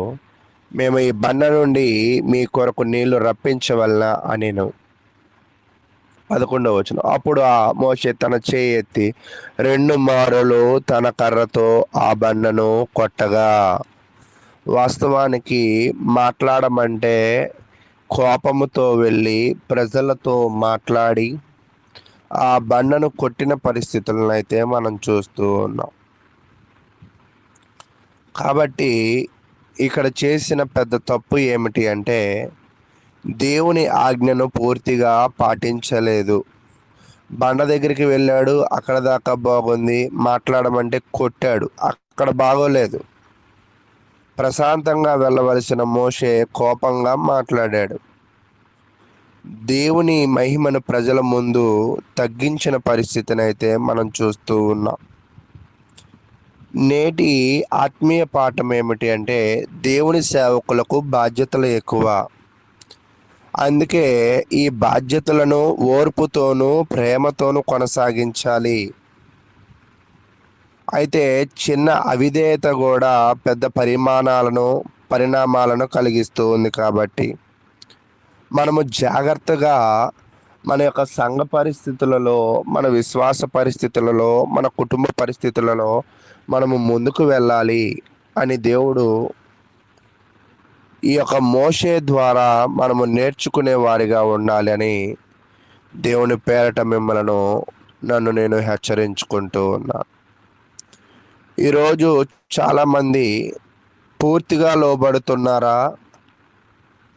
మేము ఈ బండ నుండి మీ కొరకు నీళ్లు రప్పించవలన అనేను. 11వ వచనం. అప్పుడు ఆ మోషే తన చేయి ఎత్తి 2 మారులు తన కర్రతో ఆ బండను కొట్టగా. వాస్తవానికి మాట్లాడమంటే కోపముతో వెళ్ళి ప్రజలతో మాట్లాడి ఆ బండను కొట్టిన పరిస్థితులను అయితే మనం చూస్తూ ఉన్నాం. కాబట్టి ఇక్కడ చేసిన పెద్ద తప్పు ఏమిటి అంటే దేవుని ఆజ్ఞను పూర్తిగా పాటించలేదు. బండ దగ్గరికి వెళ్ళాడు, అక్కడ దాకా బాగుంది, మాట్లాడమంటే కొట్టాడు, అక్కడ బాగోలేదు. ప్రశాంతంగా వెళ్ళవలసిన మోషే కోపంగా మాట్లాడాడు. దేవుని మహిమను ప్రజల ముందు తగ్గించిన పరిస్థితిని అయితే మనం చూస్తూ ఉన్నాం. నేటి ఆత్మీయ పాఠం ఏమిటి అంటే దేవుని సేవకులకు బాధ్యతలు ఎక్కువ. అందుకే ఈ బాధ్యతలను ఓర్పుతోనూ ప్రేమతోనూ కొనసాగించాలి. అయితే చిన్న అవిధేయత కూడా పెద్ద పరిణామాలను కలిగిస్తూ ఉంది. కాబట్టి మనము జాగ్రత్తగా మన యొక్క సంఘ పరిస్థితులలో, మన విశ్వాస పరిస్థితులలో, మన కుటుంబ పరిస్థితులలో మనము ముందుకు వెళ్ళాలి అని దేవుడు ఈ యొక్క మోషే ద్వారా మనము నేర్చుకునే వారిగా ఉండాలి అని దేవుని పేరట నన్ను నేను హెచ్చరించుకుంటూ ఉన్నాను. ఈరోజు చాలామంది పూర్తిగా లోబడుతున్నారా,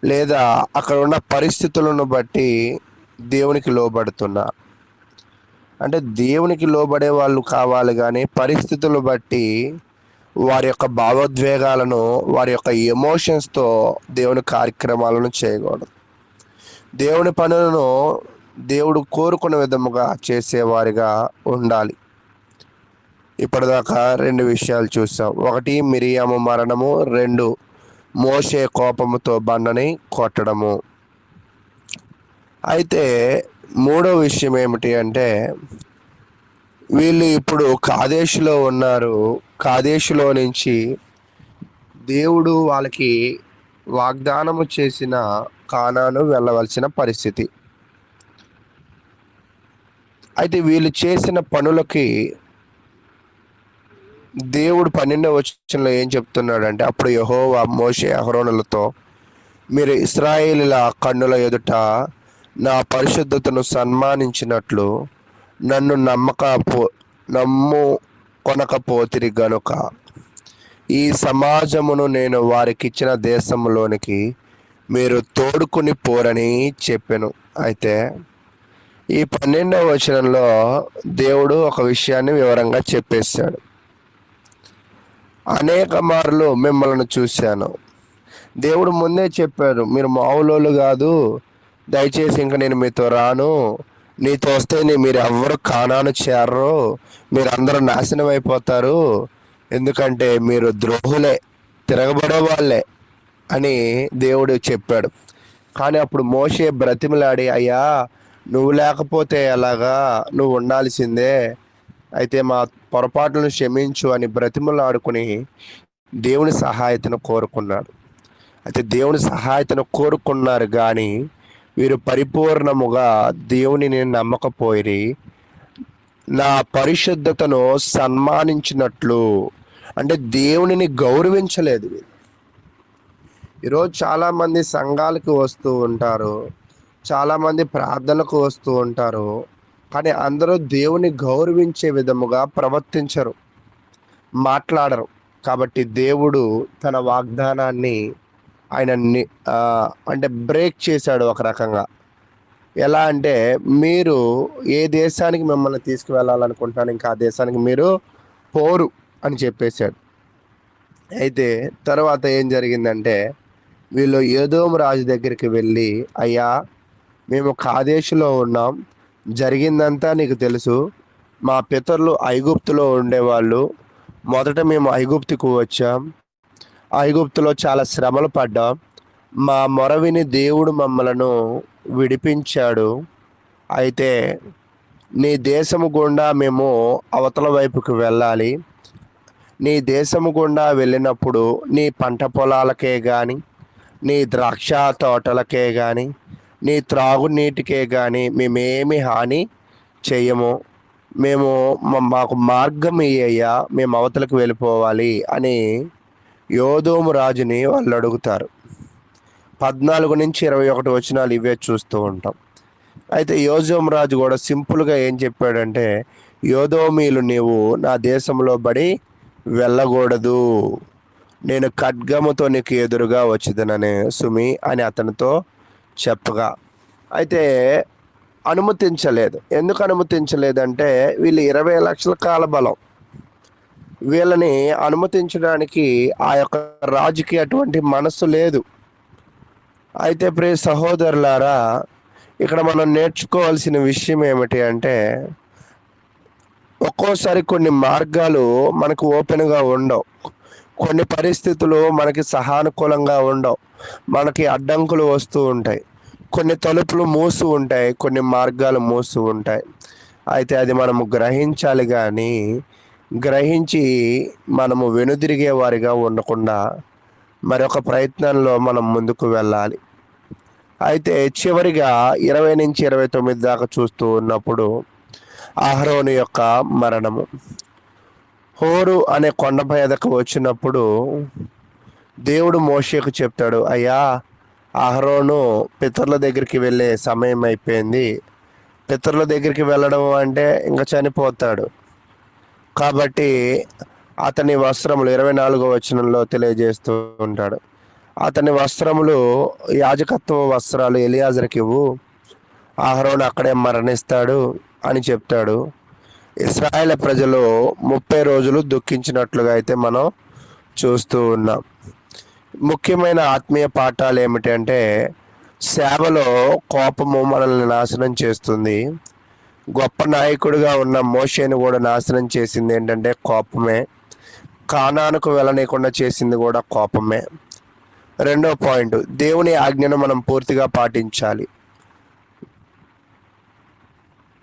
లేదా అక్కడ ఉన్న పరిస్థితులను బట్టి దేవునికి లోబడుతున్నారు? అంటే దేవునికి లోబడే వాళ్ళు కావాలి, కానీ పరిస్థితులను బట్టి వారి యొక్క భావోద్వేగాలను, వారి యొక్క ఎమోషన్స్తో దేవుని కార్యక్రమాలను చేయకూడదు. దేవుని పనులను దేవుడు కోరుకున్న విధముగా చేసేవారిగా ఉండాలి. ఇప్పటిదాకా 2 విషయాలు చూసాం. 1 మిరియాము మరణము, 2 మోషే కోపముతో బండని కొట్టడము. అయితే 3వ విషయం ఏమిటి అంటే వీళ్ళు ఇప్పుడు కాదేశులో ఉన్నారు. కాదేశులో నుంచి దేవుడు వాళ్ళకి వాగ్దానము చేసిన కానాను వెళ్ళవలసిన పరిస్థితి. అయితే వీళ్ళు చేసిన పనులకి దేవుడు 12వ వచనంలో ఏం చెప్తున్నాడంటే అప్పుడు యెహోవా మోషే అహరోనులతో మీరు ఇశ్రాయేలీయుల కన్నుల ఎదుట నా పరిశుద్ధతను సన్మానించినట్లు నన్ను కొనకపోతిరి గనుక ఈ సమాజమును నేను వారికిచ్చిన దేశంలోనికి మీరు తోడుకుని పోరని చెప్పెను. అయితే ఈ 12వ వచనంలో దేవుడు ఒక విషయాన్ని వివరంగా చెప్పేశాడు. అనేక మార్లు మిమ్మల్ని చూశాను. దేవుడు ముందే చెప్పారు, మీరు మామూలు కాదు, దయచేసి ఇంక నేను మీతో రాను, నీతో వస్తే మీరు ఎవ్వరు కానాను చేరరు, మీరు అందరూ నాశనం అయిపోతారు, ఎందుకంటే మీరు ద్రోహులే, తిరగబడే వాళ్ళే అని దేవుడు చెప్పాడు. కానీ అప్పుడు మోషే బ్రతిమలాడి, అయ్యా నువ్వు లేకపోతే ఎలాగా, నువ్వు ఉండాల్సిందే, అయితే మా పొరపాట్లను క్షమించు అని బ్రతిమలాడుకుని దేవుని సహాయతను కోరుకున్నాడు. అయితే దేవుని సహాయతను కోరుకున్నారు, కానీ వీరు పరిపూర్ణముగా దేవునిని నమ్మకపోయి నా పరిశుద్ధతను సన్మానించినట్లు, అంటే దేవునిని గౌరవించలేదు. ఈరోజు చాలామంది సంఘాలకు వస్తూ ఉంటారు, చాలామంది ప్రార్థనలకు వస్తూ ఉంటారు, కానీ అందరూ దేవుని గౌరవించే విధముగా ప్రవర్తించరు, మాట్లాడరు. కాబట్టి దేవుడు తన వాగ్దానాన్ని ఆయన అంటే బ్రేక్ చేశాడు ఒక రకంగా. ఎలా అంటే, మీరు ఏ దేశానికి మిమ్మల్ని తీసుకువెళ్ళాలనుకుంటున్నాను ఇంకా ఆ దేశానికి మీరు పోరు అని చెప్పేశాడు. అయితే తర్వాత ఏం జరిగిందంటే, వీళ్ళు ఏదోము రాజు దగ్గరికి వెళ్ళి, అయ్యా మేము కాదేశులో ఉన్నాం, జరిగిందంతా నీకు తెలుసు, మా పితరులు ఐగుప్తులో ఉండేవాళ్ళు, మొదట మేము ఐగుప్తుకు వచ్చాం, ఐగుప్తులో చాలా శ్రమలు పడ్డాం, మా మొర విని దేవుడు మమ్మలను విడిపించాడు. అయితే నీ దేశము గుండా మేము అవతల వైపుకు వెళ్ళాలి. నీ దేశము గుండా వెళ్ళినప్పుడు నీ పంట పొలాలకే కానీ, నీ ద్రాక్ష తోటలకే కానీ, నీ త్రాగునీటికే కానీ మేమేమి హాని చేయము. మాకు మార్గం ఇయ్యయ్యా, మేము అవతలకు వెళ్ళిపోవాలి అని యోదోము రాజుని వాళ్ళు అడుగుతారు. 14 నుంచి 21 వచనాలు ఇవే చూస్తూ ఉంటాం. అయితే యోదోము రాజు కూడా సింపుల్గా ఏం చెప్పాడంటే, యోదోమీలు నీవు నా దేశంలో బడి వెళ్ళకూడదు, నేను ఖడ్గముతో నీకు ఎదురుగా వచ్చేదననే సుమి అని అతనితో చెప్పగా, అయితే అనుమతించలేదు. ఎందుకు అనుమతించలేదంటే, వీళ్ళు 20 లక్షల కాల బలం, వీళ్ళని అనుమతించడానికి ఆ యొక్క రాజుకి అటువంటి మనస్సు లేదు. అయితే ప్రియ సహోదరులారా, ఇక్కడ మనం నేర్చుకోవాల్సిన విషయం ఏమిటి అంటే, ఒక్కోసారి కొన్ని మార్గాలు మనకు ఓపెన్గా ఉండవు, కొన్ని పరిస్థితులు మనకి సహానుకూలంగా ఉండవు, మనకి అడ్డంకులు వస్తూ ఉంటాయి, కొన్ని తలుపులు మూసి ఉంటాయి, కొన్ని మార్గాలు మూసి ఉంటాయి. అయితే అది మనము గ్రహించాలి, కానీ గ్రహించి మనము వెనుదిరిగే వారిగా ఉండకుండా మరొక ప్రయత్నంలో మనం ముందుకు వెళ్ళాలి. అయితే చివరిగా 20 నుంచి 29 దాకా చూస్తూ ఉన్నప్పుడు అహరోను యొక్క మరణము. హోరు అనే కొండ మీదకు వచ్చినప్పుడు దేవుడు మోషేకు చెప్తాడు, అయ్యా అహరోను పితరుల దగ్గరికి వెళ్ళే సమయం అయిపోయింది. పితరుల దగ్గరికి వెళ్ళడం అంటే ఇంకా చనిపోతాడు. కాబట్టి అతని వస్త్రములు 24వ వచనంలో తెలియజేస్తూ ఉంటాడు, అతని వస్త్రములు యాజకత్వ వస్త్రాలు ఎలియాజరుకి ఇవ్వు, అహరోను అక్కడే మరణిస్తాడు అని చెప్తాడు. ఇశ్రాయేల్ ప్రజలు 30 రోజులు దుఃఖించినట్లుగా అయితే మనం చూస్తూ ఉన్నాం. ముఖ్యమైన ఆత్మీయ పాఠాలు ఏమిటంటే, సేవలో కోపము మనల్ని నాశనం చేస్తుంది. గొప్ప నాయకుడిగా ఉన్న మోషేను కూడా నాశనం చేసింది ఏంటంటే కోపమే. కానానుకు వెళ్ళనీయకుండా చేసింది కూడా కోపమే. రెండో పాయింట్, దేవుని ఆజ్ఞను మనం పూర్తిగా పాటించాలి.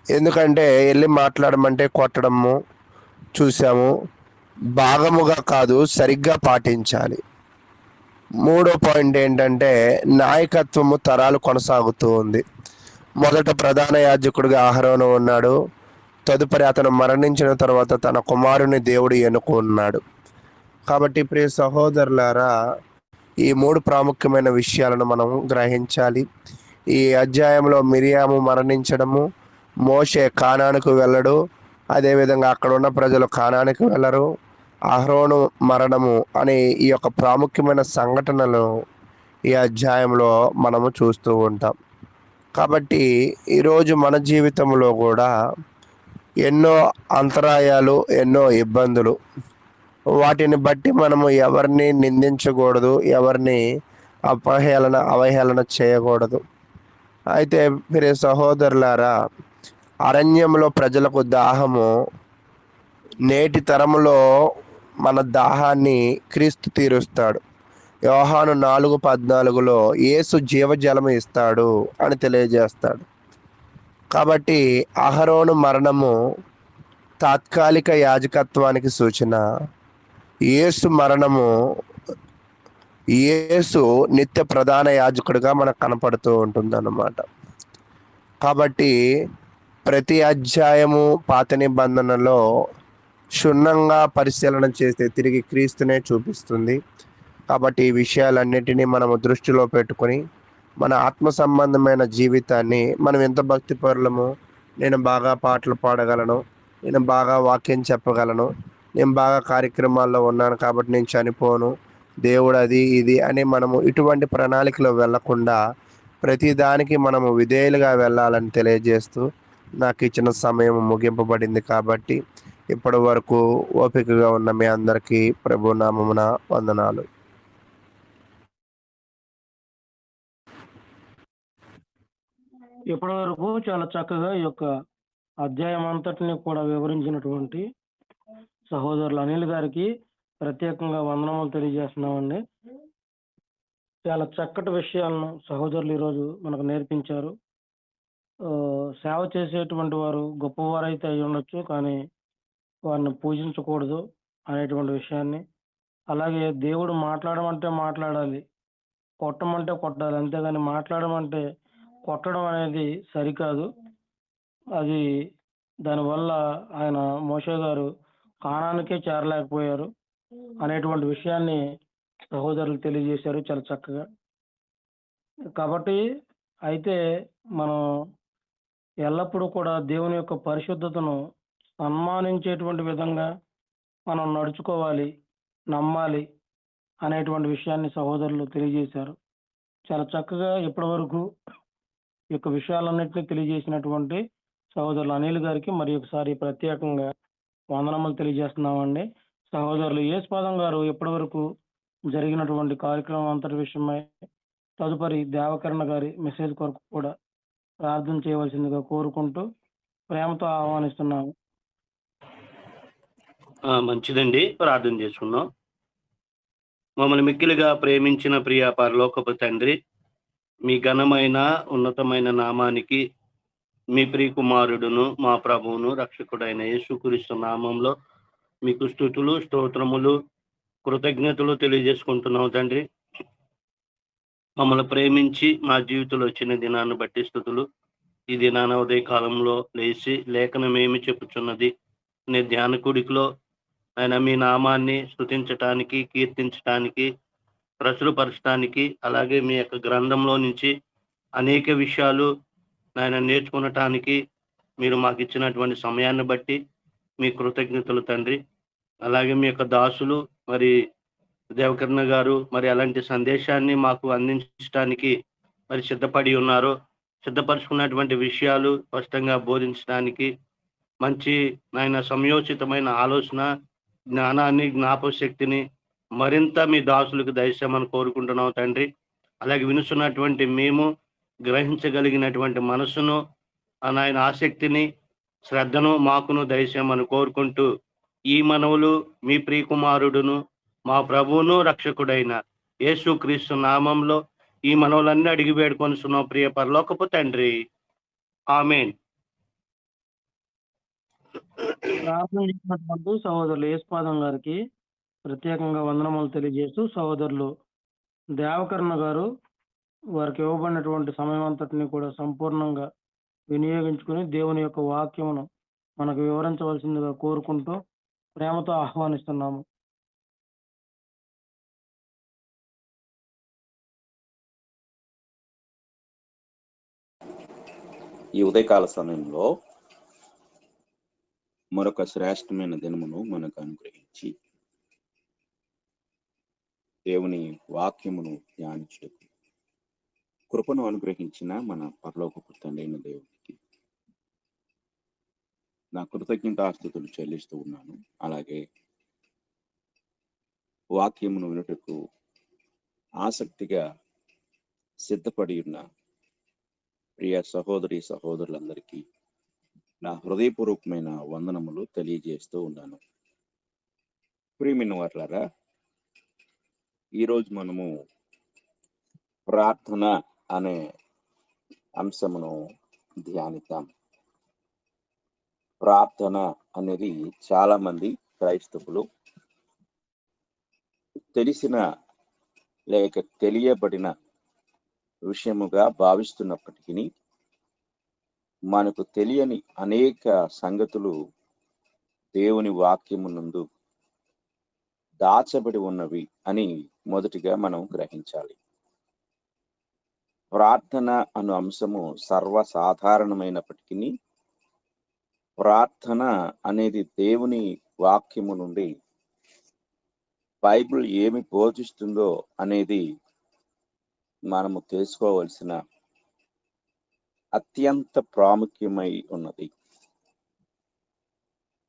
ఎందుకంటే వెళ్ళి మాట్లాడమంటే కొట్టడము చూసాము, భాగముగా కాదు సరిగ్గా పాటించాలి. మూడో పాయింట్ ఏంటంటే, నాయకత్వము తరాలు కొనసాగుతూ ఉంది. మొదట ప్రధాన యాజకుడిగా అహరోను ఉన్నాడు, తదుపరి అతను మరణించిన తర్వాత తన కుమారుని దేవుడు ఎన్నుకున్నాడు. కాబట్టి ప్రియ సహోదరులారా, ఈ 3 ప్రాముఖ్యమైన విషయాలను మనం గ్రహించాలి. ఈ అధ్యాయంలో మిరియాము మరణించడము, మోషే కానానుకు వెళ్ళడు, అదేవిధంగా అక్కడ ఉన్న ప్రజలు కానానికి వెళ్ళరు, అహరోను మరణము అనే ఈ యొక్క ప్రాముఖ్యమైన సంఘటనలు ఈ అధ్యాయంలో మనము చూస్తూ ఉంటాం. కాబట్టి ఈరోజు మన జీవితంలో కూడా ఎన్నో అంతరాయాలు, ఎన్నో ఇబ్బందులు, వాటిని బట్టి మనము ఎవరిని నిందించకూడదు, ఎవరిని అవహేళన చేయకూడదు. అయితే ప్రియ సహోదరులారా, అరణ్యంలో ప్రజలకు దాహము, నేటి తరములో మన దాహాన్ని క్రీస్తు తీరుస్తాడు. యోహాను 4:14లో యేసు జీవజలము ఇస్తాడు అని తెలియజేస్తాడు. కాబట్టి అహరోను మరణము తాత్కాలిక యాజకత్వానికి సూచన, యేసు మరణము యేసు నిత్య ప్రధాన యాజకుడిగా మనకు కనపడుతూ ఉంటుందన్నమాట. కాబట్టి ప్రతి అధ్యాయము పాత నిబంధనలో క్షుణ్ణంగా పరిశీలన చేస్తే తిరిగి క్రీస్తునే చూపిస్తుంది. కాబట్టి ఈ విషయాలన్నిటినీ మనము దృష్టిలో పెట్టుకొని మన ఆత్మ సంబంధమైన జీవితాన్ని, మనం ఎంత భక్తిపరులము, నేను బాగా పాటలు పాడగలను, నేను బాగా వాక్యం చెప్పగలను, నేను బాగా కార్యక్రమాల్లో ఉన్నాను కాబట్టి నేను చనిపోను, దేవుడు అది ఇది అని మనము ఇటువంటి ప్రణాళికలో వెళ్లకుండా ప్రతి దానికి మనము విధేయులుగా వెళ్ళాలని తెలియజేస్తూ నాకు ఇచ్చిన సమయం ముగింపబడింది కాబట్టి ఇప్పటి వరకు ఓపికగా ఉన్న మీ అందరికీ ప్రభు నామమున వందనాలు. ఇప్పటి వరకు చాలా చక్కగా ఈ యొక్క అధ్యాయం అంతటిని కూడా వివరించినటువంటి సహోదరులు అనిల్ గారికి ప్రత్యేకంగా వందనములు తెలియజేస్తున్నామండి. చాలా చక్కటి విషయాలను సహోదరులు ఈరోజు మనకు నేర్పించారు. సేవ చేసేటువంటి వారు గొప్పవారైతే అయి ఉండొచ్చు, కానీ వారిని పూజించకూడదు అనేటువంటి విషయాన్ని, అలాగే దేవుడు మాట్లాడమంటే మాట్లాడాలి, కొట్టమంటే కొట్టాలి, అంతేగాని మాట్లాడమంటే కొట్టడం అనేది సరికాదు. అది దానివల్ల ఆయన మోషే గారు కానానికే చేరలేకపోయారు అనేటువంటి విషయాన్ని సహోదరులు తెలియజేశారు చాలా చక్కగా. కాబట్టి అయితే మనం ఎల్లప్పుడూ కూడా దేవుని యొక్క పరిశుద్ధతను సన్మానించేటువంటి విధంగా మనం నడుచుకోవాలి, నమ్మాలి అనేటువంటి విషయాన్ని సహోదరులు తెలియజేశారు చాలా చక్కగా. ఇప్పటి వరకు ఈ యొక్క విషయాలన్నింటినీ తెలియజేసినటువంటి సహోదరులు అనిల్ గారికి మరి ఒకసారి ప్రత్యేకంగా వందనములు తెలియజేస్తున్నామండి. సహోదరులు యేసుపాదం గారు ఇప్పటి వరకు జరిగినటువంటి కార్యక్రమం అంతటి విషయమై తదుపరి దేవకరణ గారి మెసేజ్ కొరకు కూడా ప్రార్థన చేయవలసిందిగా కోరుకుంటూ ప్రేమతో ఆహ్వానిస్తున్నాము. మంచిదండి, ప్రార్థన చేసుకున్నాం. మమ్మల్ని మిక్కిలిగా ప్రేమించిన ప్రియ పరలోకపు తండ్రి, మీ ఘనమైన ఉన్నతమైన నామానికి మీ ప్రియకుమారుడును మా ప్రభువును రక్షకుడైన యేసుక్రీస్తు నామంలో మీకు స్తుతులు, స్తోత్రములు, కృతజ్ఞతలు తెలియజేసుకుంటున్నాం తండ్రి. మమ్మల్ని ప్రేమించి మా జీవితంలో వచ్చిన దినాన్ని బట్టి స్తుతులు. ఈ దినాన ఉదయ కాలంలో లేచి లేఖనం ఏమి చెప్పుచున్నది నే ధ్యాన కూడికలో ఆయన మీ నామాన్ని స్తుతించటానికి, కీర్తించటానికి, ప్రచురపరచడానికి, అలాగే మీ యొక్క గ్రంథంలో నుంచి అనేక విషయాలు ఆయన నేర్చుకునటానికి మీరు మాకు ఇచ్చినటువంటి సమయాన్ని బట్టి మీ కృతజ్ఞతలు తండ్రి. అలాగే మీ యొక్క దాసులు మరి దేవకర్ణ గారు మరి అలాంటి సందేశాన్ని మాకు అందించడానికి మరి సిద్ధపడి ఉన్నారు. సిద్ధపరచుకున్నటువంటి విషయాలు స్పష్టంగా బోధించడానికి మంచి నాయన సమయోచితమైన ఆలోచన, జ్ఞానాన్ని, జ్ఞాపక శక్తిని మరింత మీ దాసులకు దయచేయమని కోరుకుంటున్నాం తండ్రి. అలాగే వినుచున్నటువంటి మేము గ్రహించగలిగినటువంటి మనసును, నాయన ఆసక్తిని, శ్రద్ధను మాకును దయచేయమని కోరుకుంటూ ఈ మనవులు మీ ప్రియకుమారుడును మా ప్రభువును రక్షకుడైన యేసుక్రీస్తు నామంలో ఈ మనవులన్నీ అడిగి వేడుకొనుచున్నాం ప్రియ పరలోకపు తండ్రి, ఆమేన్. ప్రార్థన చేసినటువంటి సహోదరులు యేసుపాదం గారికి ప్రత్యేకంగా వందనములు తెలియజేస్తూ సహోదరులు దేవకర్ణ గారు వారికి ఇవ్వబడినటువంటి సమయం అంతటిని కూడా సంపూర్ణంగా వినియోగించుకుని దేవుని యొక్క వాక్యమును మనకు వివరించవలసిందిగా కోరుకుంటూ ప్రేమతో ఆహ్వానిస్తున్నాము. ఈ ఉదయకాల సమయంలో మరొక శ్రేష్టమైన దినమును మనకు అనుగ్రహించి దేవుని వాక్యమును ధ్యానించుటకు కృపను అనుగ్రహించిన మన పరలోకపు తండ్రి అయిన దేవునికి నా కృతజ్ఞతాస్తుతులు చెల్లిస్తూ ఉన్నాను. అలాగే వాక్యమును వినుటకు ఆసక్తిగా సిద్ధపడి ఉన్న ప్రియ సహోదరి సహోదరులందరికీ నా హృదయపూర్వకమైన వందనములు తెలియజేస్తూ ఉన్నాను. ప్రియమైన వారులారా, ఈరోజు మనము ప్రార్థన అనే అంశమును ధ్యానిద్దాం. ప్రార్థన అనేది చాలా మంది క్రైస్తవులు తెలిసిన లేక తెలియబడిన విషయముగా భావిస్తున్నప్పటికీ మనకు తెలియని అనేక సంగతులు దేవుని వాక్యమునందు దాచబడి ఉన్నవి అని మొదటిగా మనం గ్రహించాలి. ప్రార్థన అను అంశము సర్వసాధారణమైనప్పటికీ ప్రార్థన అనేది దేవుని వాక్యము నుండి బైబిల్ ఏమి బోధిస్తుందో అనేది మనము తెలుసుకోవలసిన అత్యంత ప్రాముఖ్యమై ఉన్నది.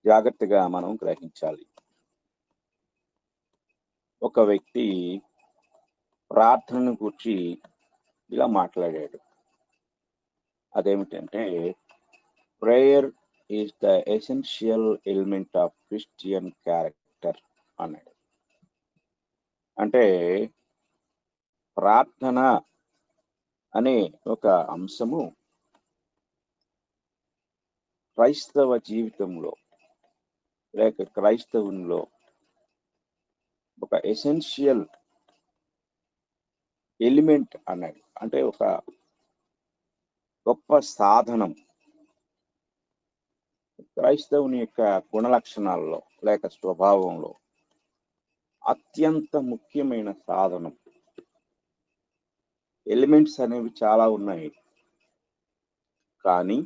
జాగ్రత్తగా మనం గ్రహించాలి. ఒక వ్యక్తి ప్రార్థనను గురించి ఇలా మాట్లాడాడు. అదేమిటంటే, prayer is the essential element of Christian character అన్నాడు. అంటే ప్రార్థన అనే ఒక అంశము క్రైస్తవ జీవితంలో లేక క్రైస్తవునిలో ఒక ఎసెన్షియల్ ఎలిమెంట్ అన్నాడు. అంటే ఒక గొప్ప సాధనం, క్రైస్తవుని యొక్క గుణలక్షణాల్లో లేక స్వభావంలో అత్యంత ముఖ్యమైన సాధనం. ఎలిమెంట్స్ అనేవి చాలా ఉన్నాయి, కానీ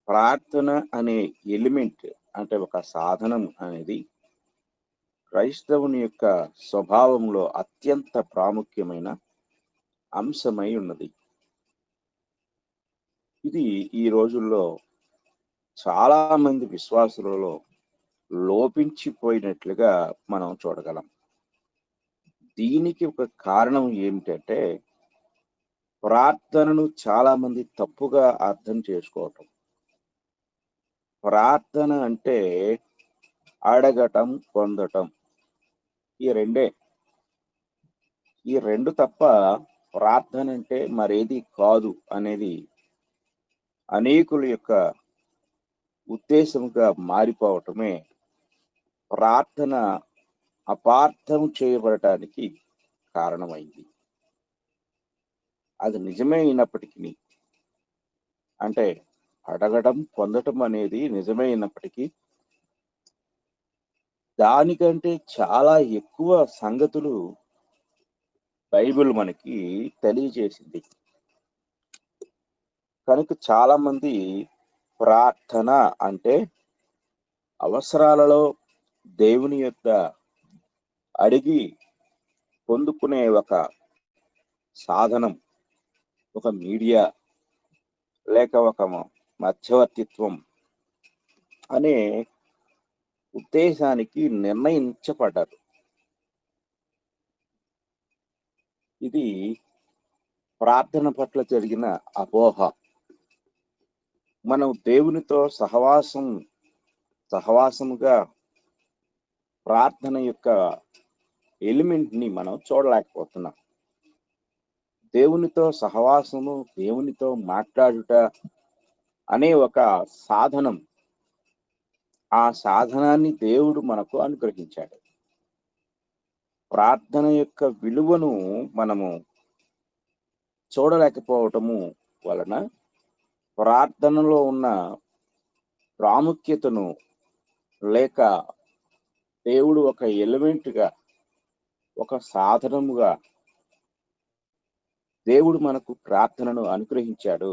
ప్రార్థన అనే ఎలిమెంట్ అంటే ఒక సాధనం అనేది క్రైస్తవుని యొక్క స్వభావంలో అత్యంత ప్రాముఖ్యమైన అంశమై ఉన్నది. ఇది ఈ రోజుల్లో చాలా మంది విశ్వాసులలో లోపించిపోయినట్లుగా మనం చూడగలం. దీనికి ఒక కారణం ఏమిటంటే, ప్రార్థనను చాలా మంది తప్పుగా అర్థం చేసుకోవటం. ప్రార్థన అంటే అడగటం, పొందటం, ఈ రెండే. ఈ రెండు తప్ప ప్రార్థన అంటే మరేది కాదు అనేది అనేకుల యొక్క ఉద్దేశంగా మారిపోవటమే ప్రార్థన అపార్థం చేయబడటానికి కారణమైంది. అది నిజమే అయినప్పటికీ, అంటే అడగడం పొందటం అనేది నిజమే అయినప్పటికీ, దానికంటే చాలా ఎక్కువ సంగతులు బైబిల్ మనకి తెలియజేసింది. కనుక చాలా మంది ప్రార్థన అంటే అవసరాలలో దేవుని యొక్క అడిగి పొందుకునే ఒక సాధనం, ఒక మీడియా లేక ఒక మధ్యవర్తిత్వం అనే ఉద్దేశానికి నిర్ణయించబడ్డారు. ఇది ప్రార్థన పట్ల జరిగిన అపోహ. మనం దేవునితో సహవాసముగా ప్రార్థన యొక్క ఎలిమెంట్ ని మనం చూడలేకపోతున్నాం. దేవునితో సహవాసము, దేవునితో మాట్లాడుట అనే ఒక సాధనం, ఆ సాధనాన్ని దేవుడు మనకు అనుగ్రహించాడు. ప్రార్థన యొక్క విలువను మనము చూడలేకపోవటము వలన ప్రార్థనలో ఉన్న ప్రాముఖ్యతను లేక దేవుడు ఒక ఎలిమెంట్గా, ఒక సాధనముగా దేవుడు మనకు ప్రార్థనను అనుగ్రహించాడు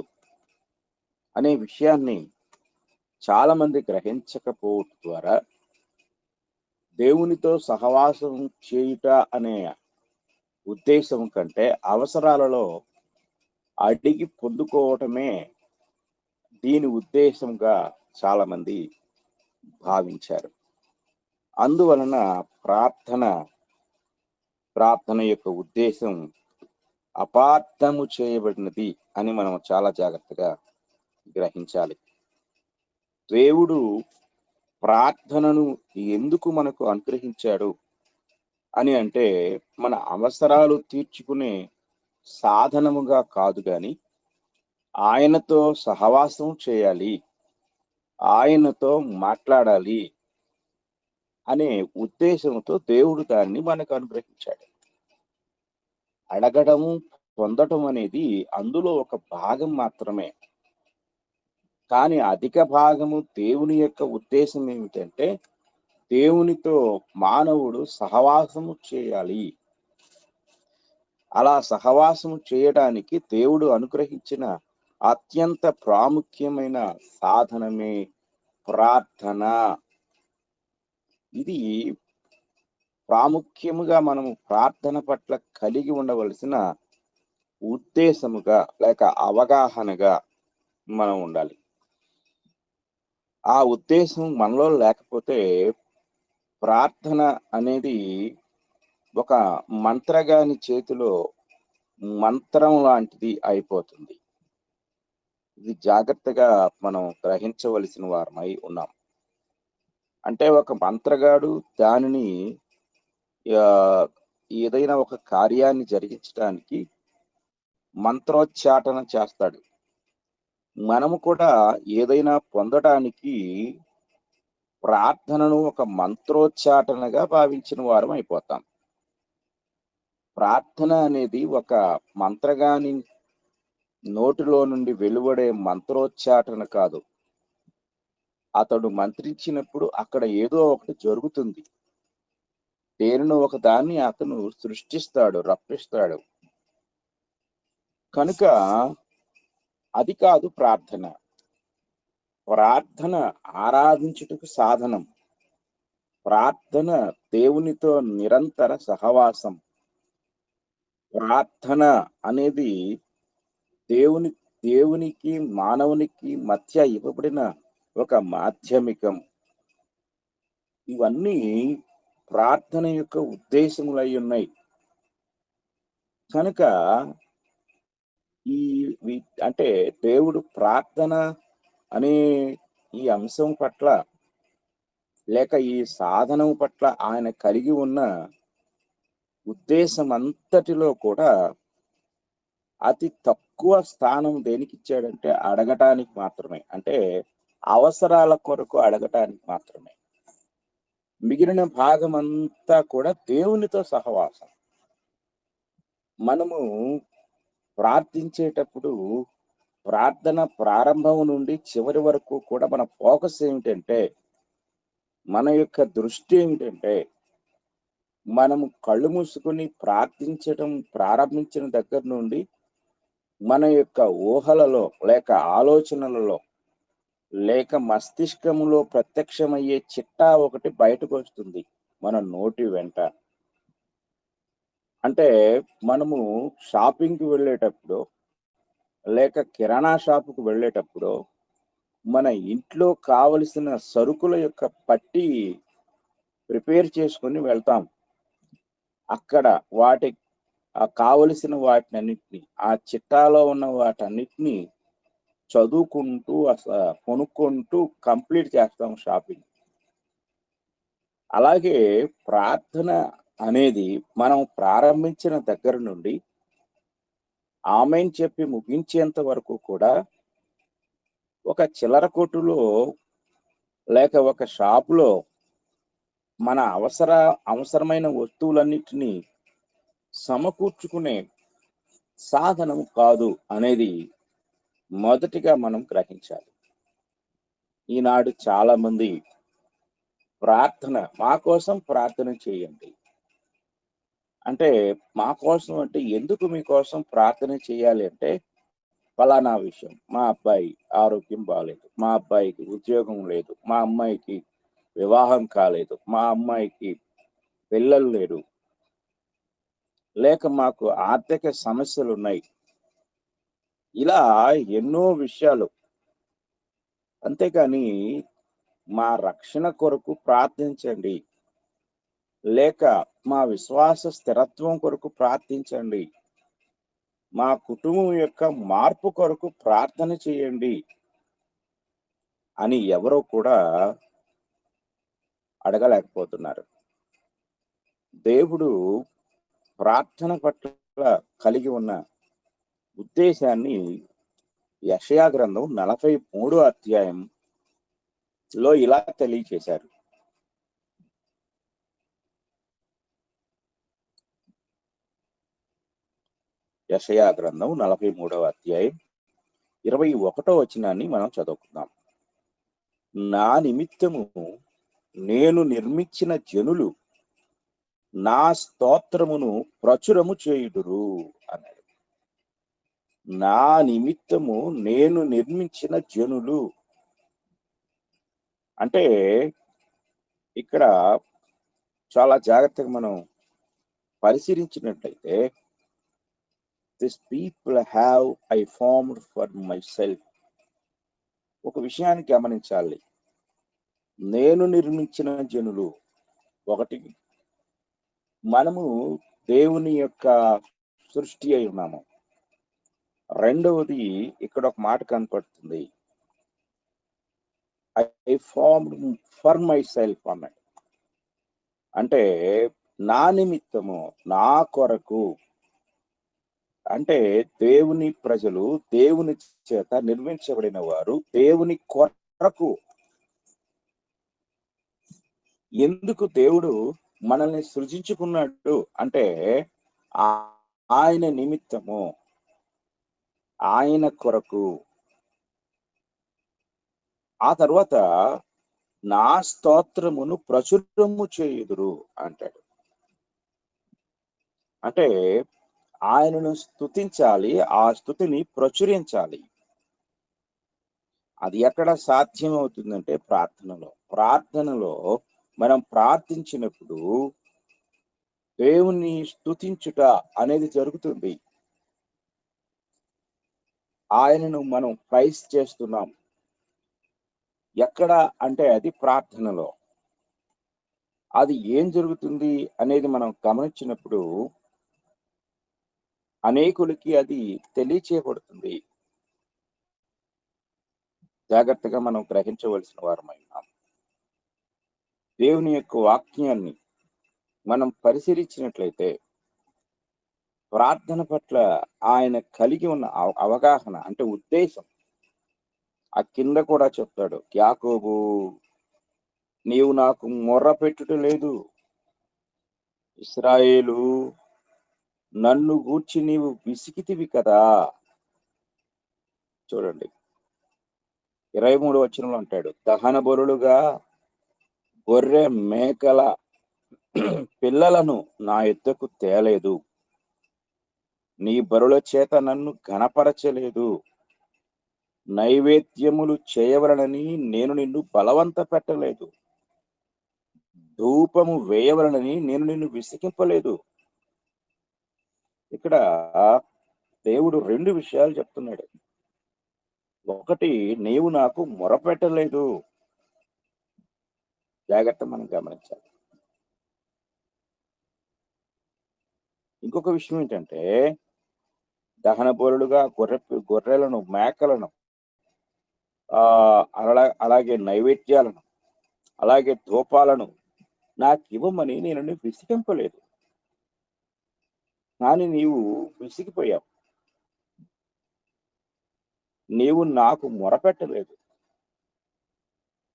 అనే విషయాన్ని చాలా మంది గ్రహించకపోవటం ద్వారా దేవునితో సహవాసం చేయుట అనే ఉద్దేశం కంటే అవసరాలలో అడిగి పొందుకోవటమే దీని ఉద్దేశంగా చాలా మంది భావించారు. అందువలన ప్రార్థన యొక్క ఉద్దేశం అపార్థము చేయబడినది అని మనం చాలా జాగ్రత్తగా గ్రహించాలి. దేవుడు ప్రార్థనను ఎందుకు మనకు అనుగ్రహించాడు అని అంటే, మన అవసరాలు తీర్చుకునే సాధనముగా కాదు కానీ ఆయనతో సహవాసం చేయాలి, ఆయనతో మాట్లాడాలి అనే ఉద్దేశంతో దేవుడు దాన్ని మనకు అనుగ్రహించాడు. అడగడము, పొందటం అనేది అందులో ఒక భాగం మాత్రమే. కానీ అధిక భాగము దేవుని యొక్క ఉద్దేశం ఏమిటంటే, దేవునితో మానవుడు సహవాసము చేయాలి. అలా సహవాసము చేయడానికి దేవుడు అనుగ్రహించిన అత్యంత ప్రాముఖ్యమైన సాధనమే ప్రార్థన. ఇది ప్రాముఖ్యముగా మనము ప్రార్థన పట్ల కలిగి ఉండవలసిన ఉద్దేశముగా లేక అవగాహనగా మనం ఉండాలి. ఆ ఉద్దేశం మనలో లేకపోతే ప్రార్థన అనేది ఒక మంత్రగాని చేతిలో మంత్రం లాంటిది అయిపోతుంది. ఇది జాగ్రత్తగా మనం గ్రహించవలసిన వారమై ఉన్నాం. అంటే ఒక మంత్రగాడు దానిని ఏదైనా ఒక కార్యాన్ని జరిగించడానికి మంత్రోచ్చాటన చేస్తాడు. మనము కూడా ఏదైనా పొందడానికి ప్రార్థనను ఒక మంత్రోచ్చాటనగా భావించిన వారం అయిపోతాం. ప్రార్థన అనేది ఒక మంత్రగాని నోటిలో నుండి వెలువడే మంత్రోచ్చాటన కాదు. అతడు మంత్రించినప్పుడు అక్కడ ఏదో ఒకటి జరుగుతుంది. దేనినో ఒక దాన్ని అతను సృష్టిస్తాడు, రప్పిస్తాడు. కనుక అది కాదు ప్రార్థన. ప్రార్థన ఆరాధించుటకు సాధనం. ప్రార్థన దేవునితో నిరంతర సహవాసం. ప్రార్థన అనేది దేవునికి మానవునికి మధ్య ఇవ్వబడిన ఒక మాధ్యమికం. ఇవన్నీ ప్రార్థన యొక్క ఉద్దేశములై ఉన్నాయి. కనుక అంటే దేవుడు ప్రార్థన అనే ఈ అంశం పట్ల లేక ఈ సాధనం పట్ల ఆయన కలిగి ఉన్న ఉద్దేశం అంతటిలో కూడా అతి తక్కువ స్థానం దేనికి ఇచ్చాడంటే అడగటానికి మాత్రమే. అంటే అవసరాల కొరకు అడగటానికి మాత్రమే. మిగిలిన భాగం అంతా కూడా దేవునితో సహవాసం. మనము ప్రార్థించేటప్పుడు ప్రార్థన ప్రారంభం నుండి చివరి వరకు కూడా మన ఫోకస్ ఏమిటంటే, మన యొక్క దృష్టి ఏమిటంటే, మనము కళ్ళు మూసుకొని ప్రార్థించడం ప్రారంభించిన దగ్గర నుండి మన యొక్క ఊహలలో లేక ఆలోచనలలో లేక మస్తిష్కములో ప్రత్యక్షమయ్యే చిట్టా ఒకటి బయటకు వస్తుంది మన నోటి వెంట. అంటే మనము షాపింగ్కి వెళ్ళేటప్పుడు లేక కిరాణా షాపుకు వెళ్ళేటప్పుడు మన ఇంట్లో కావలసిన సరుకుల యొక్క పట్టి ప్రిపేర్ చేసుకొని వెళ్తాం. అక్కడ కావలసిన వాటినన్నిటిని, ఆ చిట్టాలో ఉన్న వాటన్నిటిని చదువుకుంటూ కొనుక్కుంటూ కంప్లీట్ చేస్తాం షాపింగ్. అలాగే ప్రార్థన అనేది మనం ప్రారంభించిన దగ్గర నుండి ఆమెన్ చెప్పి ముగించేంత వరకు కూడా ఒక చిల్లర కొట్టులో లేక ఒక షాపులో మన అవసరమైన వస్తువులన్నిటినీ సమకూర్చుకునే సాధనం కాదు అనేది మొదటిగా మనం గ్రహించాలి. ఈనాడు చాలా మంది ప్రార్థన, మా కోసం ప్రార్థన చేయండి అంటే, మా కోసం అంటే ఎందుకు మీకోసం ప్రార్థన చేయాలి అంటే, ఫలానా విషయం, మా అబ్బాయి ఆరోగ్యం బాగాలేదు, మా అబ్బాయికి ఉద్యోగం లేదు, మా అమ్మాయికి వివాహం కాలేదు, మా అమ్మాయికి పిల్లలు లేరు, లేక మాకు ఆర్థిక సమస్యలు ఉన్నాయి. ఇలా ఎన్నో విషయాలు. అంతేకాని మా రక్షణ కొరకు ప్రార్థించండి, లేక మా విశ్వాస స్థిరత్వం కొరకు ప్రార్థించండి, మా కుటుంబం యొక్క మార్పు కొరకు ప్రార్థన చేయండి అని ఎవరో కూడా అడగలేకపోతున్నారు. దేవుడు ప్రార్థన పట్ల కలిగి ఉన్న ఉద్దేశాన్ని యెషయా గ్రంథం 43వ అధ్యాయంలో ఇలా తెలియచేశారు. యెషయా గ్రంథం 43వ అధ్యాయం 21వ వచనాన్ని మనం చదువుకుందాం. నా నిమిత్తము నేను నిర్మించిన జనులు నా స్తోత్రమును ప్రచురము చేయుదురు అన్నాడు. నా నిమిత్తము నేను నిర్మించిన జనులు అంటే ఇక్కడ చాలా జాగ్రత్తగా మనం పరిశీలించినట్లయితే, this people have I formed for my self. ఒక విషయాన్ని గమనించాలి. నేను నిర్మించిన జనులు. ఒకటి, మనము దేవుని యొక్క సృష్టి అయి ఉన్నాము. రెండవది, ఇక్కడ ఒక మాట కనపడుతుంది, I formed for my self అన్నాడు. అంటే నా నిమిత్తము, నా కొరకు. అంటే దేవుని ప్రజలు దేవుని చేత నిర్మించబడిన వారు దేవుని కొరకు. ఎందుకు దేవుడు మనల్ని సృజించుకున్నాడు అంటే ఆయన నిమిత్తము, ఆయన కొరకు. ఆ తర్వాత నా స్తోత్రమును ప్రచురము చేయుదురు అంటాడు. అంటే ఆయనను స్తుతించాలి, ఆ స్తుతిని ప్రచురించాలి. అది ఎక్కడ సాధ్యం అవుతుందంటే ప్రార్థనలో మనం ప్రార్థించినప్పుడు దేవుని స్తుతించుట అనేది జరుగుతుంది. ఆయనను మనం ప్రైజ్ చేస్తున్నాం. ఎక్కడ అంటే అది ప్రార్థనలో. అది ఏం జరుగుతుంది అనేది మనం గమనించినప్పుడు అనేకులకి అది తెలియచేయబడుతుంది. జాగ్రత్తగా మనం గ్రహించవలసిన వారమై ఉన్నాం. దేవుని యొక్క వాక్యాన్ని మనం పరిశీలించినట్లయితే ప్రార్థన పట్ల ఆయన కలిగి ఉన్న అవగాహన అంటే ఉద్దేశం, ఆ కింద కూడా చెప్తాడు, యాకోబు నీవు నాకు మొర్ర పెట్టుట లేదు, ఇశ్రాయేలు నన్ను గూర్చి నీవు విసిగితివి కదా. చూడండి 23వ వచనంలో అంటాడు, దహన బలులుగా గొర్రె మేకల పిల్లలను నా యొద్దకు తేలేదు, నీ బలుల చేత నన్ను ఘనపరచలేదు, నైవేద్యములు చేయవలనని నేను నిన్ను బలవంత పెట్టలేదు, ధూపము వేయవలనని నేను నిన్ను విసిగింపలేదు. ఇక్కడ దేవుడు 2 విషయాలు చెప్తున్నాడు. ఒకటి, నీవు నాకు మొరపెట్టలేదు. జాగ్రత్త మనం గమనించాలి. ఇంకొక విషయం ఏంటంటే, దహన బలులుగా గొర్రెలను మేకలను అలాగే నైవేద్యాలను అలాగే ధూపాలను నాకు ఇవ్వమని నేను విసిగింపలేదు. కానీ నీవు విసిగిపోయావు, నీవు నాకు మొరపెట్టలేదు.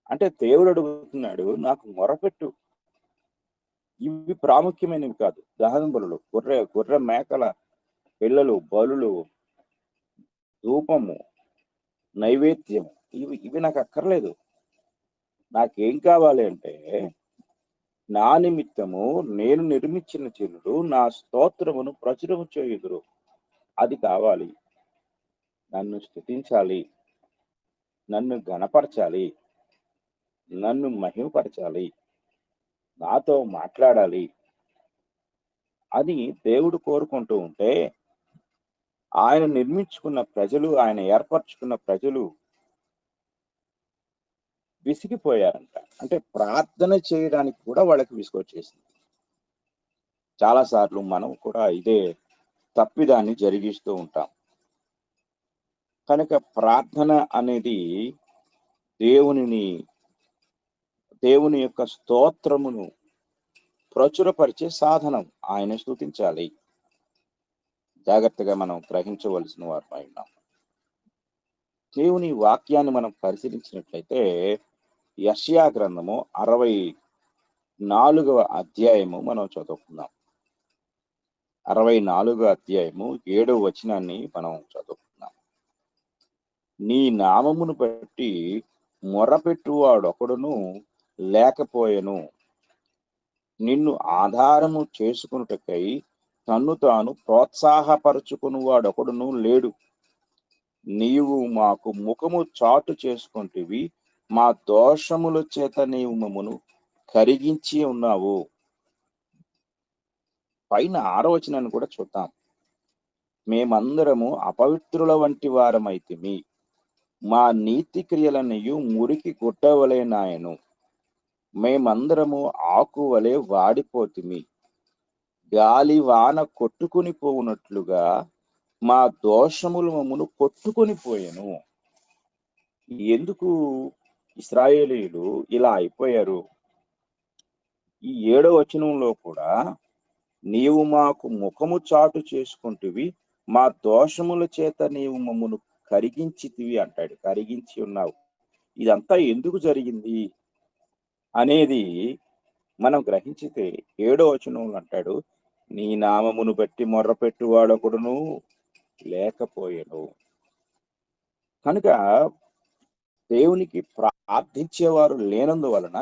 అంటే దేవుడు అడుగుతున్నాడు, నాకు మొరపెట్టు. ఇవి ప్రాముఖ్యమైనవి కాదు. దహన బలులు, గొర్రె మేకల పిల్లలు, బలులు, ధూపము, నైవేద్యము, ఇవి నాకు అక్కర్లేదు. నాకేం కావాలి అంటే, నా నిమిత్తము నేను నిర్మించిన జనులు నా స్తోత్రమును ప్రచురము చేయుదురు. అది కావాలి. నన్ను స్తుతించాలి, నన్ను ఘనపరచాలి, నన్ను మహిమపరచాలి, నాతో మాట్లాడాలి అని దేవుడు కోరుకుంటూ ఉంటే, ఆయన నిర్మించుకున్న ప్రజలు, ఆయన ఏర్పరచుకున్న ప్రజలు విసిగిపోయారంట. అంటే ప్రార్థన చేయడానికి కూడా వాళ్ళకి విసుగొచ్చేసింది. చాలాసార్లు మనం కూడా ఇదే తప్పిదాన్ని జరిగిస్తూ ఉంటాం. కనుక ప్రార్థన అనేది దేవుని యొక్క స్తోత్రమును ప్రచురపరిచే సాధనం. ఆయన స్తుతించాలి. జాగ్రత్తగా మనం గ్రహించవలసిన వారమై ఉన్నాం. దేవుని వాక్యాన్ని మనం పరిశీలించినట్లయితే యెషయా గ్రంథము 64వ అధ్యాయము మనం చదువుకుందాం. 64వ అధ్యాయము 7వ వచనాన్ని మనం చదువుకుందాం. నీ నామమును బట్టి మొర్రపెట్టువాడొకడును లేకపోయెను, నిన్ను ఆధారము చేసుకున్నటకై తన్ను తాను ప్రోత్సాహపరుచుకునివాడొకడును లేడు. నీవు మాకు ముఖము చాటు చేసుకుంటివి, మా దోషముల చేత నీవు మమ్మను కరిగించి ఉన్నావు. పైన 6వ వచనాన్ని కూడా చూద్దాం. మేమందరము అపవిత్రుల వంటి వారమైతిమి, మా నీతి క్రియలనియు మురికి గుట్టవలెనాయను, మేమందరము ఆకువలే వాడిపోతిమి, గాలి వాన కొట్టుకుని పోవునట్లుగా మా దోషములు మమ్మను కొట్టుకొని పోయెను. ఎందుకు ఇశ్రాయేలీయులు ఇలా అయిపోయారు? ఈ 7వ వచనంలో కూడా నీవు మాకు ముఖము చాటు చేసుకుంటువి, మా దోషముల చేత నీవు మమ్మను కరిగించితివి అంటాడు. కరిగించి ఉన్నావు. ఇదంతా ఎందుకు జరిగింది అనేది మనం గ్రహించితే 7వ వచనంలో అంటాడు, నీ నామమును బట్టి మొర్రపెట్టువాడొకడును లేకపోయెను. కనుక దేవునికి ప్రార్థించేవారు లేనందువలన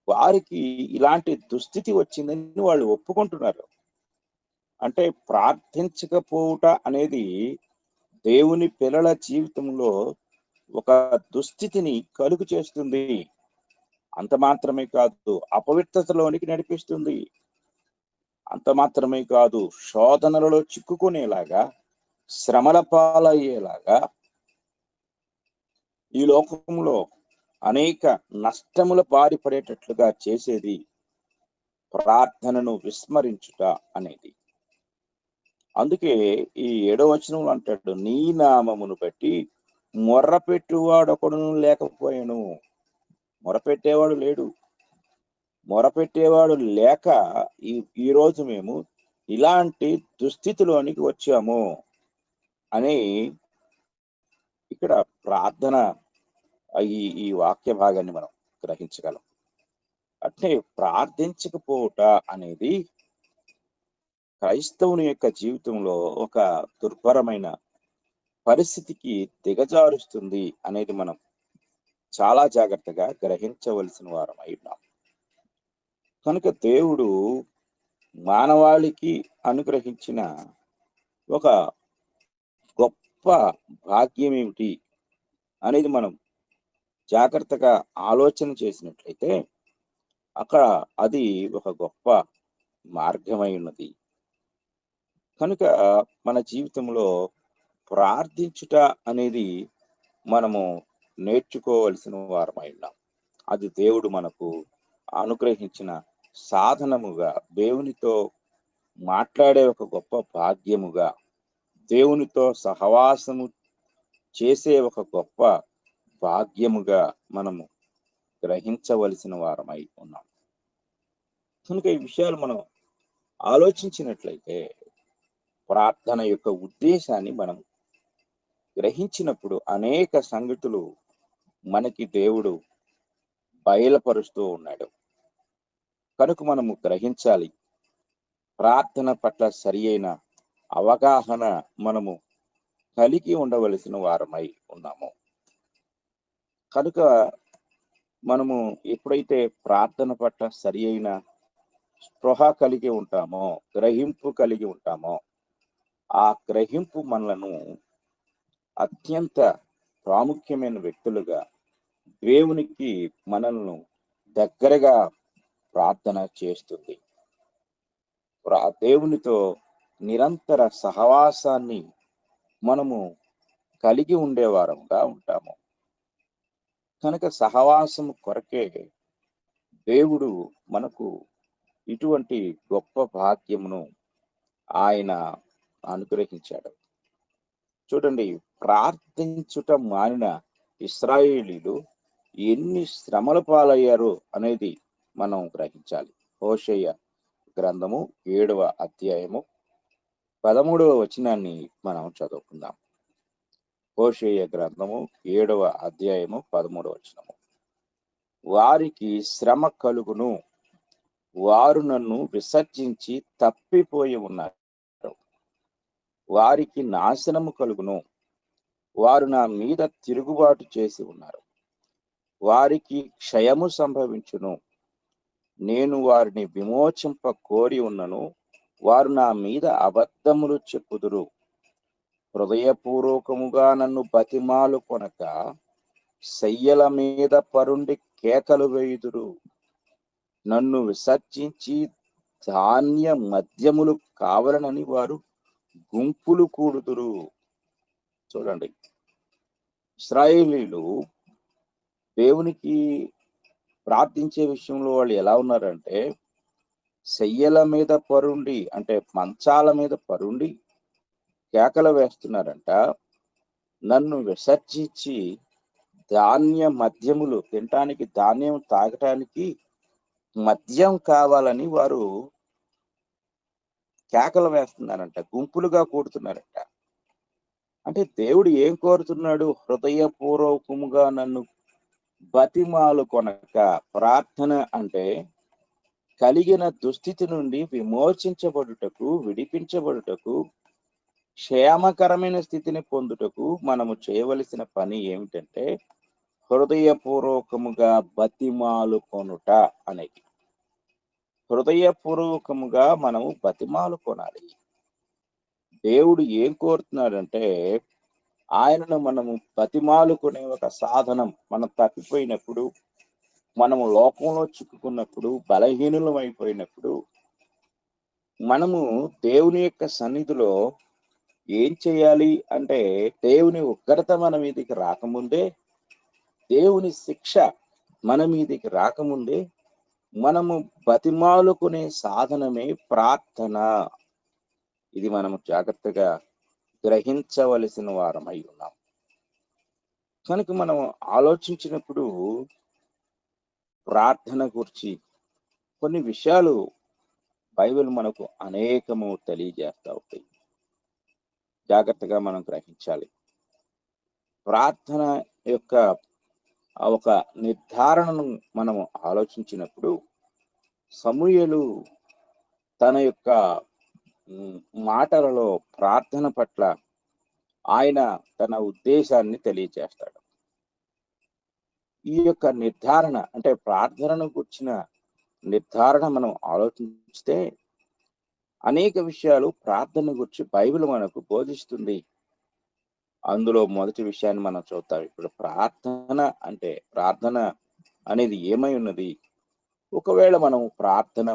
వారికి ఇలాంటి దుస్థితి వచ్చిందని వాళ్ళు ఒప్పుకుంటున్నారు. అంటే ప్రార్థించకపోవుట అనేది దేవుని పిల్లల జీవితంలో ఒక దుస్థితిని కలుగు చేస్తుంది. అంత మాత్రమే కాదు, అపవిత్రతలోనికి నడిపిస్తుంది. అంత మాత్రమే కాదు, శోధనలలో చిక్కుకునేలాగా, శ్రమల పాలయ్యేలాగా, ఈ లోకంలో అనేక నష్టముల పారిపడేటట్లుగా చేసేది ప్రార్థనను విస్మరించుట అనేది. అందుకే ఈ 7వ వచనంలో అంటాడు, నీ నామమును బట్టి మొర్రపెట్టువాడొకడును లేకపోయాను. మొరపెట్టేవాడు లేడు. మొరపెట్టేవాడు లేక ఈ రోజు మేము ఇలాంటి దుస్థితిలోనికి వచ్చాము అని ఇక్కడ ప్రార్థన ఈ వాక్య భాగాన్ని మనం గ్రహించగలం. అంటే ప్రార్థించకపోవట అనేది క్రైస్తవుని యొక్క జీవితంలో ఒక దుర్భరమైన పరిస్థితికి దిగజారుస్తుంది అనేది మనం చాలా జాగ్రత్తగా గ్రహించవలసిన వారమై ఉన్నాం. కనుక దేవుడు మానవాళికి అనుగ్రహించిన ఒక గొప్ప భాగ్యం ఏమిటి అనేది మనం జాగ్రత్తగా ఆలోచన చేసినట్లయితే అక్కడ అది ఒక గొప్ప మార్గమై ఉన్నది. కనుక మన జీవితంలో ప్రార్థించుట అనేది మనము నేర్చుకోవలసిన వారమై ఉన్నాం. అది దేవుడు మనకు అనుగ్రహించిన సాధనముగా, దేవునితో మాట్లాడే ఒక గొప్ప భాగ్యముగా, దేవునితో సహవాసము చేసే ఒక గొప్ప భాగ్యముగా మనము గ్రహించవలసిన వారమై ఉన్నాం. కనుక ఈ విషయాలు మనం ఆలోచించినట్లయితే ప్రార్థన యొక్క ఉద్దేశాన్ని మనం గ్రహించినప్పుడు అనేక సంగతులు మనకి దేవుడు బయలుపరుస్తూ ఉన్నాడు. కనుక మనము గ్రహించాలి. ప్రార్థన పట్ల సరి అయిన అవగాహన మనము కలిగి ఉండవలసిన వారమై ఉన్నాము. కనుక మనము ఎప్పుడైతే ప్రార్థన పట్ల సరి అయిన స్పృహ కలిగి ఉంటామో, గ్రహింపు కలిగి ఉంటామో, ఆ గ్రహింపు మనలను అత్యంత ప్రాముఖ్యమైన వ్యక్తులుగా, దేవునికి మనల్ని దగ్గరగా ప్రార్థన చేస్తుంది. దేవునితో నిరంతర సహవాసాన్ని మనము కలిగి ఉండేవారంగా ఉంటాము. కనుక సహవాసము కొరకే దేవుడు మనకు ఇటువంటి గొప్ప భాగ్యమును ఆయన అనుగ్రహించాడు. చూడండి, ప్రార్థించుట మానిన ఇశ్రాయేలీయులు ఎన్ని శ్రమల పాలయ్యారు అనేది మనం గ్రహించాలి. హోషేయ గ్రంథము 7వ అధ్యాయము 13వ వచనాన్ని మనం చదువుకుందాం. హోషేయ గ్రంథము 7వ అధ్యాయము 13వ వచనము. వారికి శ్రమ కలుగును, వారు నన్ను విసర్జించి తప్పిపోయి ఉన్నారు. వారికి నాశనము కలుగును, వారు నా మీద తిరుగుబాటు చేసి ఉన్నారు. వారికి క్షయము సంభవించును, నేను వారిని విమోచింప కోరి ఉన్నను. వారు నా మీద అబద్ధములు చెప్పుదురు. హృదయపూర్వకముగా నన్ను బతిమాలు కొనక శయ్యల మీద పరుండి కేకలు వేయుదురు. నన్ను విసర్జించి ధాన్య మద్యములు కావలనని వారు గుంపులు కూడుదురు. చూడండి, ఇశ్రాయేలీలు దేవునికి ప్రార్థించే విషయంలో వాళ్ళు ఎలా ఉన్నారంటే, శయ్యల మీద పరుండి, అంటే మంచాల మీద పరుండి కేకలు వేస్తున్నారంట. నన్ను విసర్జించి ధాన్య మద్యములు తినటానికి, ధాన్యం తాగటానికి మద్యం కావాలని వారు కేకలు వేస్తున్నారంట, గుంపులుగా కూడుతున్నారంట. అంటే దేవుడు ఏం కోరుతున్నాడు? హృదయపూర్వకముగా నన్ను బతిమాలు కొనక. ప్రార్థన అంటే కలిగిన దుస్థితి నుండి విమోచించబడుటకు, విడిపించబడుటకు, క్షేమకరమైన స్థితిని పొందుటకు మనము చేయవలసిన పని ఏమిటంటే హృదయపూర్వకముగా బతిమాలు కొనుట అనేది. హృదయపూర్వకముగా మనము బతిమాలు కొనాలి. దేవుడు ఏం కోరుతున్నాడంటే ఆయనను మనము బతిమాలుకునే ఒక సాధనం. మనం తప్పిపోయినప్పుడు, మనము లోకంలో చిక్కుకున్నప్పుడు, బలహీనులం అయిపోయినప్పుడు మనము దేవుని యొక్క సన్నిధిలో ఏం చేయాలి అంటే, దేవుని ఉగ్రత మన మీదకి రాకముందే, దేవుని శిక్ష మన మీదకి రాకముందే మనము బతిమాలుకునే సాధనమే ప్రార్థన. ఇది మనము జాగ్రత్తగా గ్రహించవలసిన వారమై ఉన్నాం. కనుక మనం ఆలోచించినప్పుడు ప్రార్థన గురించి కొన్ని విషయాలు బైబిల్ మనకు అనేకము తెలియజేస్తూ ఉంటాయి. జాగ్రత్తగా మనం గ్రహించాలి. ప్రార్థన యొక్క ఒక నిర్ధారణను మనము ఆలోచించినప్పుడు సమూయేలు తన యొక్క మాటలలో ప్రార్థన పట్ల ఆయన తన ఉద్దేశాన్ని తెలియజేస్తాడు. ఈ యొక్క నిర్ధారణ అంటే ప్రార్థనను గురించిన నిర్ధారణ మనం ఆలోచిస్తే అనేక విషయాలు ప్రార్థన గురించి బైబిల్ మనకు బోధిస్తుంది. అందులో మొదటి విషయాన్ని మనం చూద్దాం. ఇప్పుడు ప్రార్థన అంటే, ప్రార్థన అనేది ఏమై ఉన్నది? ఒకవేళ మనం ప్రార్థన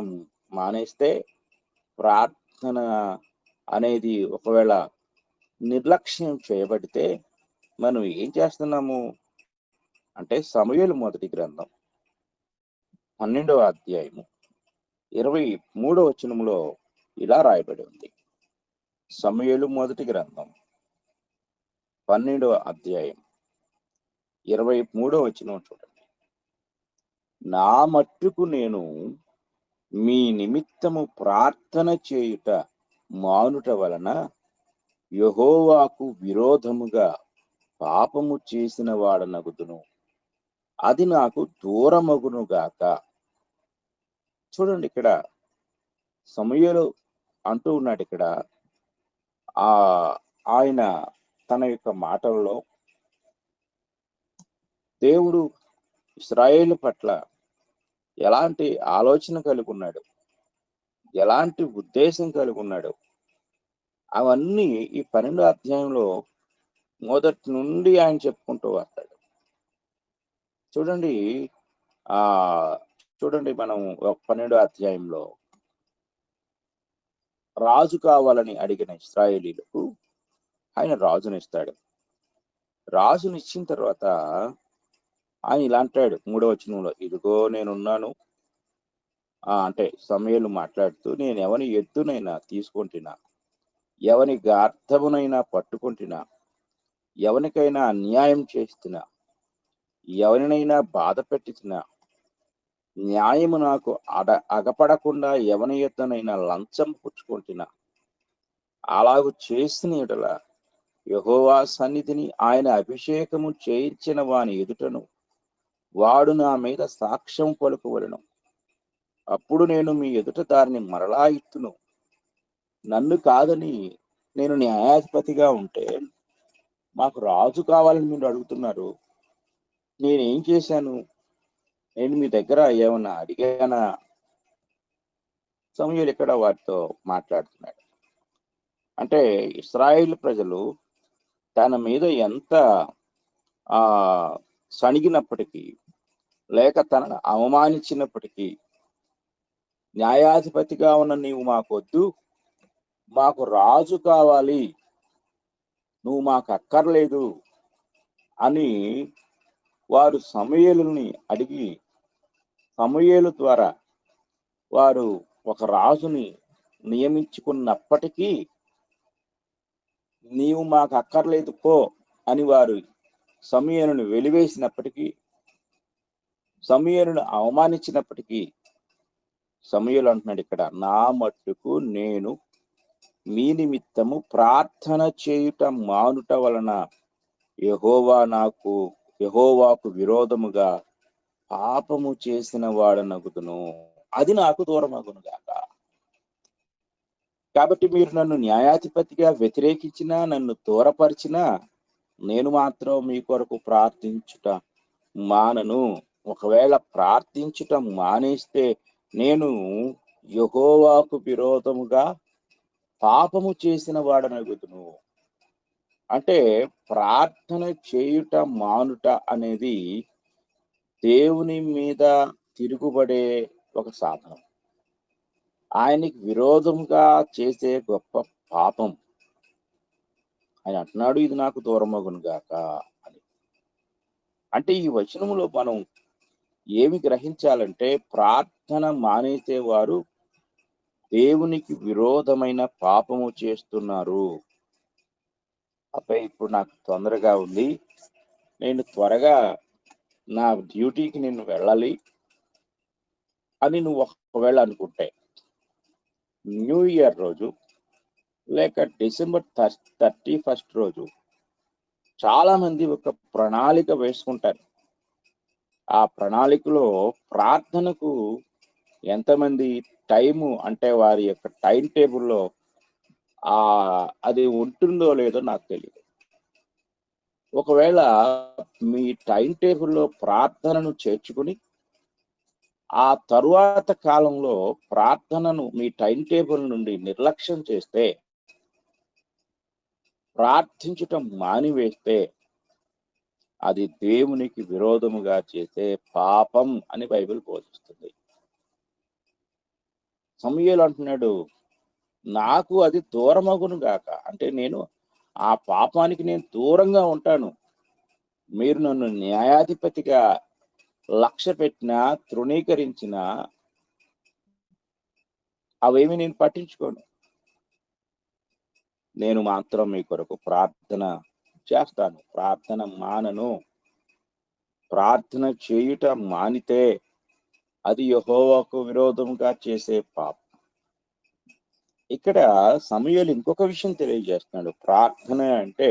మానేస్తే, ప్రార్థన అనేది ఒకవేళ నిర్లక్ష్యం చేయబడితే మనం ఏం చేస్తున్నాము అంటే, సమూయేలు మొదటి గ్రంథం 12వ అధ్యాయము 23వ వచనంలో ఇలా రాయబడి ఉంది. సమూయేలు మొదటి గ్రంథం 12వ అధ్యాయం 23వ వచనం చూడండి. నా మట్టుకు నేను మీ నిమిత్తము ప్రార్థన చేయుట మానుట వలన యెహోవాకు విరోధముగా పాపము చేసిన వాడనగుదును, అది నాకు దూరమగును గాక. చూడండి, ఇక్కడ సమూయేలు అంటూ ఉన్నాడు. ఇక్కడ ఆయన తన యొక్క మాటల్లో దేవుడు ఇశ్రాయేలు పట్ల ఎలాంటి ఆలోచన కలిగి ఉన్నాడు, ఎలాంటి ఉద్దేశం కలిగి ఉన్నాడు, అవన్నీ ఈ 12వ అధ్యాయంలో మొదటి నుండి ఆయన చెప్పుకుంటూ వస్తాడు. చూడండి, చూడండి మనం 12వ అధ్యాయంలో రాజు కావాలని అడిగిన ఇశ్రాయేలీలకు ఆయన రాజునిస్తాడు. రాజునిచ్చిన తర్వాత ఆయన ఇలా అంటాడు 3వ వచనంలో, ఇదిగో నేనున్నాను. అంటే సమూయేలు మాట్లాడుతూ, నేను ఎవని ఎద్దునైనా తీసుకుంటున్నా, ఎవని గార్ధమునైనా పట్టుకుంటున్నా, ఎవనికైనా అన్యాయం చేస్తున్నా, ఎవరినైనా బాధ పెట్టుతున్నా, న్యాయము నాకు అగపడకుండా ఎవని యొద్దనైనా లంచం పుచ్చుకుంటున్నా, అలాగు చేసిన యెడల యెహోవా సన్నిధిని ఆయన అభిషేకము చేయించిన వాని ఎదుటను వాడు నా మీద సాక్ష్యం పలుకువలెను. అప్పుడు నేను మీ ఎదుట దారిని మరలా ఇత్తును. నన్ను కాదని నేను న్యాయాధిపతిగా ఉంటే, మాకు రాజు కావాలని మీరు అడుగుతున్నారు. నేనేం చేశాను? నేను మీ దగ్గర ఏమన్నా అడిగానా? సమూయేలు ఇక్కడ వారితో మాట్లాడుతున్నాడు. అంటే ఇశ్రాయేలు ప్రజలు తన మీద ఎంత సణిగినప్పటికీ, లేక తనను అవమానించినప్పటికీ, న్యాయాధిపతిగా ఉన్న నీవు మాకొద్దు, మాకు రాజు కావాలి, నువ్వు మాకు అక్కర్లేదు అని వారు సమూయేలుని అడిగి సమూయేలు ద్వారా వారు ఒక రాజుని నియమించుకున్నప్పటికీ నీవు మాకు అక్కర్లేదు పో అని వారు సమూయేలును వెలివేసినప్పటికీ, సమూయేలును అవమానించినప్పటికీ సమూయేలు అంటున్నాడు ఇక్కడ, నా మట్టుకు నేను మీ నిమిత్తము ప్రార్థన చేయుట మానుట వలన యెహోవాకు విరోధముగా పాపము చేసిన వాడనగుదును, అది నాకు దూరమగును గాక. కాబట్టి మీరు నన్ను న్యాయాధిపతిగా వ్యతిరేకించినా, నన్ను దూరపరిచినా, నేను మాత్రం మీ కొరకు ప్రార్థించుట మానను. ఒకవేళ ప్రార్థించుట మానేస్తే నేను యెహోవాకు విరోధముగా పాపము చేసిన వాడనగుదును. అంటే ప్రార్థన చేయుట మానుట అనేది దేవుని మీద తిరుగుబడే ఒక సాధనం, ఆయనకి విరోధంగా చేసే గొప్ప పాపం. ఆయన అంటున్నాడు, ఇది నాకు దూరమగును గాక అని. అంటే ఈ వచనములో మనం ఏమి గ్రహించాలంటే, ప్రార్థన మానేసేవారు దేవునికి విరోధమైన పాపము చేస్తున్నారు. అబ్బాయి ఇప్పుడు నాకు తొందరగా ఉంది, నేను త్వరగా నా డ్యూటీకి నేను వెళ్ళాలి అని నువ్వు ఒకవేళ అనుకుంటే, న్యూ ఇయర్ రోజు లేక డిసెంబర్ 31 రోజు చాలా మంది ఒక ప్రణాళిక వేసుకుంటారు. ఆ ప్రణాళికలో ప్రార్థనకు ఎంతమంది టైము అంటే వారి యొక్క టైం టేబుల్లో అది ఉంటుందో లేదో నాకు తెలియదు. ఒకవేళ మీ టైం టేబుల్లో ప్రార్థనను చేర్చుకుని ఆ తరువాత కాలంలో ప్రార్థనను మీ టైం టేబుల్ నుండి నిర్లక్ష్యం చేస్తే, ప్రార్థించటం మానివేస్తే, అది దేవునికి విరోధముగా చేసే పాపం అని బైబిల్ బోధిస్తుంది. సమూయేలు అంటున్నాడు, నాకు అది దూరమగును గాక. అంటే నేను ఆ పాపానికి నేను దూరంగా ఉంటాను. మీరు నన్ను న్యాయాధిపతిగా లక్ష్య పెట్టినా, తృణీకరించినా అవేమి నేను పట్టించుకోను. నేను మాత్రం మీ కొరకు ప్రార్థన చేస్తాను, ప్రార్థన మానను. ప్రార్థన చేయుట మానితే అది యెహోవాకు విరోధంగా చేసే పాపం. ఇక్కడ సమూయేలు ఇంకొక విషయం తెలియజేస్తున్నాడు. ప్రార్థన అంటే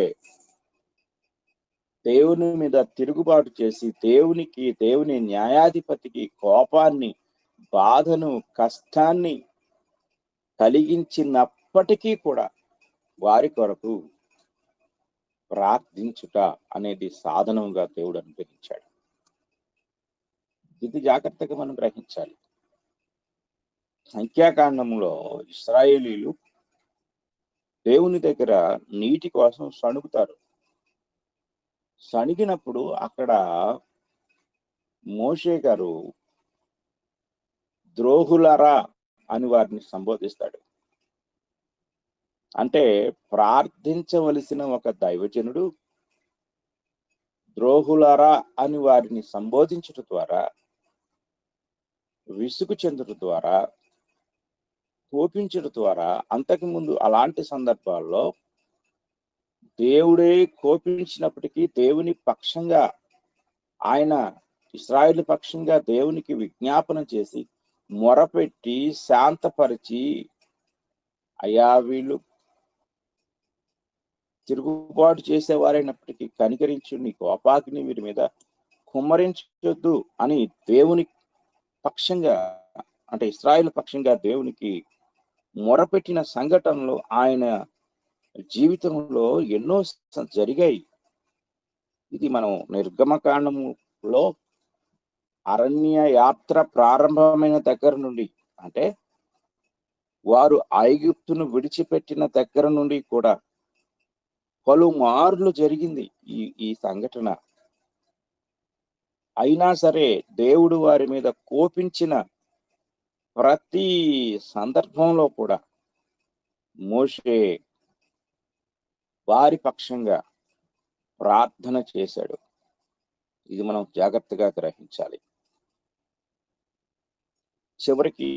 దేవుని మీద తిరుగుబాటు చేసి దేవుని న్యాయాధిపతికి కోపాన్ని, బాధను, కష్టాన్ని కలిగించినప్పటికీ కూడా వారి కొరకు ప్రార్థించుట అనేది సాధనంగా దేవుడు అనుగ్రహించాడు. ఇది జాగ్రత్తగా మనం గ్రహించాలి. సంఖ్యాకాండంలో ఇశ్రాయేలీలు దేవుని దగ్గర నీటి కోసం సణుగుతారు. సణిగినప్పుడు అక్కడ మోషే గారు ద్రోహులరా అని వారిని సంబోధిస్తాడు. అంటే ప్రార్థించవలసిన ఒక దైవజనుడు ద్రోహులరా అని వారిని సంబోధించడం ద్వారా, విసుగు చెందడం ద్వారా, కోపించడం ద్వారా, అంతకుముందు అలాంటి సందర్భాల్లో దేవుడే కోపించినప్పటికీ దేవుని పక్షంగా ఆయన ఇశ్రాయేలు పక్షంగా దేవునికి విజ్ఞాపన చేసి మొరపెట్టి శాంతపరిచి, అయ్యా వీళ్ళు తిరుగుబాటు చేసేవారైనప్పటికీ కనికరించు, నీ కోపాగ్ని వీరి మీద కుమ్మరించొద్దు అని దేవుని పక్షంగా అంటే ఇశ్రాయేలు పక్షంగా దేవునికి మొరపెట్టిన సంఘటనలు ఆయన జీవితంలో ఎన్నో జరిగాయి. ఇది మనం నిర్గమకాండములో అరణ్య యాత్ర ప్రారంభమైన దగ్గర నుండి, అంటే వారు ఐగుప్తును విడిచిపెట్టిన దగ్గర నుండి కూడా పలుమార్లు జరిగింది ఈ సంఘటన. అయినా సరే దేవుడు వారి మీద కోపించిన ప్రతి సందర్భంలో కూడా మోషే వారి పక్షంగా ప్రార్థన చేశాడు. ఇది మనం జాగ్రత్తగా గ్రహించాలి. చివరికి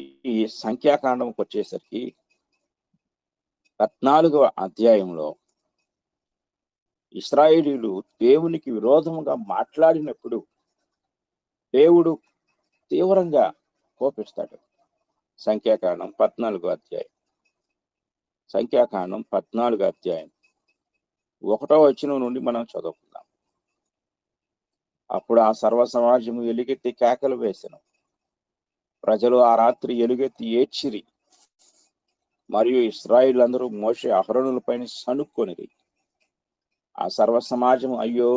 సంఖ్యాకాండంకి వచ్చేసరికి 14వ అధ్యాయంలో ఇశ్రాయేలీయులు దేవునికి విరోధముగా మాట్లాడినప్పుడు దేవుడు తీవ్రంగా కోపిస్తాడు. సంఖ్యాకాండం 14వ అధ్యాయం. సంఖ్యాకాండం 14వ అధ్యాయం 1వ వచనం నుండి మనం చదువుకుందాం. అప్పుడు ఆ సర్వ సమాజము ఎలుగెత్తి కేకలు వేసెను. ప్రజలు ఆ రాత్రి ఎలుగెత్తి ఏడ్చిరి. మరియు ఇశ్రాయేలులందరూ మోషే అహరోనులపైన సనుక్కొనిరి. ఆ సర్వ సమాజము, అయ్యో,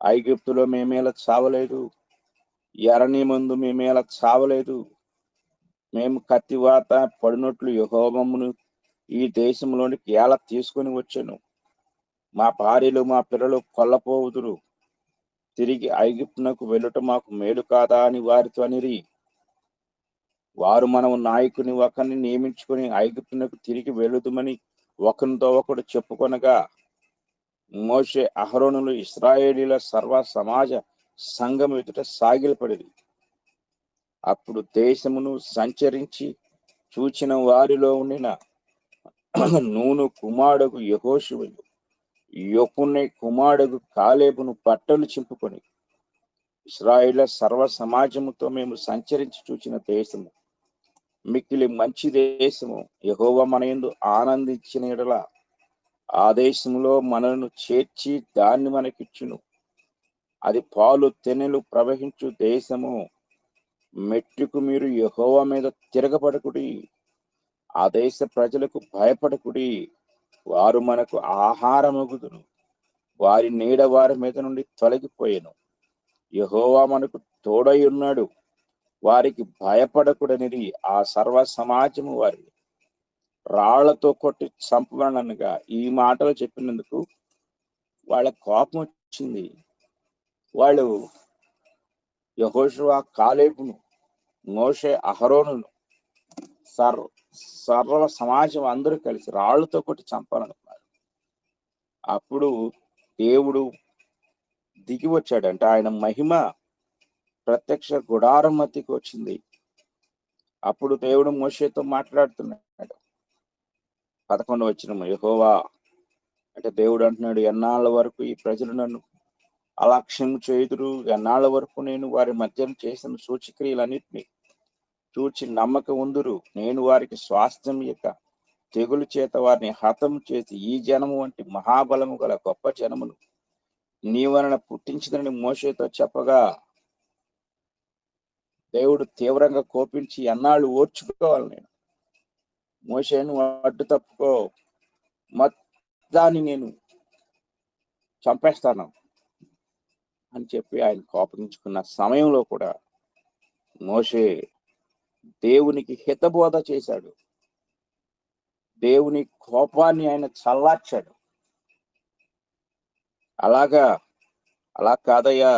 ఐగుప్తులో మేమేలా చావలేదు, ఎరణి ముందు మేమేలా చావలేదు, మేము కత్తివాత పడినట్లు యెహోవా మమ్మును ఈ దేశంలోనికి ఎలా తీసుకొని వచ్చెను, మా భార్యలు మా పిల్లలు కొల్లపోవుదురు, తిరిగి ఐగుప్తునకు వెళ్ళుట మాకు మేలు కాదా అని వారితో అనిరి. వారు మనము నాయకుని ఒకరిని నియమించుకుని ఐగుప్తునకు తిరిగి వెళ్ళుదుమని ఒకరితో ఒకడు చెప్పుకొనగా మోషే అహరోనులు ఇశ్రాయేలీల సర్వ సమాజ సంఘం ఎదుట సాగిలపడిరి. అప్పుడు దేశమును సంచరించి చూచిన వారిలో ఉండిన నూను కుమారుడు యెహోషువయు యొఫున్నె కుమారుడు కాలేబును బట్టలు చింపుకొని, ఇశ్రాయేళ్ల సర్వ సమాజముతో మేము సంచరించి చూచిన దేశము మిక్కిలి మంచి దేశము, యెహోవా మన యందు ఆనందించిన యెడల ఆ దేశంలో మనను చేర్చి దాన్ని మనకిచ్చును. అది పాలు తెనెలు ప్రవహించు దేశము. మెట్టుకు మీరు యెహోవా మీద తిరగబడకుడి, ఆ దేశ ప్రజలకు భయపడకుడి, వారు మనకు ఆహారమగుదురు, వారి నీడ వారి మీద నుండి తొలగిపోయెను. యెహోవా మనకు తోడై ఉన్నాడు, వారికి భయపడకుడనిది ఆ సర్వ సమాజము వారిని రాళ్లతో కొట్టి చంపనగా ఈ మాటలు చెప్పినందుకు వాళ్ళ కోపం వచ్చింది. వాళ్ళు యెహోషువ, కాలేబును, మోషే, అహరోనును సర్వ సమాజం అందరూ కలిసి రాళ్లతో కొట్టి చంపాలనుకున్నారు. అప్పుడు దేవుడు దిగి వచ్చాడు. అంటే ఆయన మహిమ ప్రత్యక్ష గుడారం మధ్యకి వచ్చింది. అప్పుడు దేవుడు మోషేతో మాట్లాడుతున్నాడు. 11వ వచనం, యెహోవా అంటే దేవుడు అంటున్నాడు, ఎన్నాళ్ళ వరకు ఈ ప్రజలు నన్ను అలక్ష్యం చేయుదురు, ఎన్నాళ్ళ వరకు నేను వారి మధ్యన చేసిన సూచక్రియలన్నిటినీ చూచి నమ్మక ఉందురు, నేను వారికి స్వాస్థ్యం యొక్క తెగులు చేత వారిని హతం చేసి ఈ జనము వంటి మహాబలము గల గొప్ప జనమును నీ వలన పుట్టించిందని మోషేతో చెప్పగా దేవుడు తీవ్రంగా కోపించి, ఎన్నాళ్ళు ఓర్చుకోవాలి నేను, మోషేను అడ్డు తప్పుకో, మొత్తాన్ని నేను చంపేస్తాను అని చెప్పి ఆయన కోపించుకున్న సమయంలో కూడా మోషే దేవునికి హితబోధ చేశాడు. దేవుని కోపాన్ని ఆయన చల్లార్చాడు. అలా కాదయ్యా,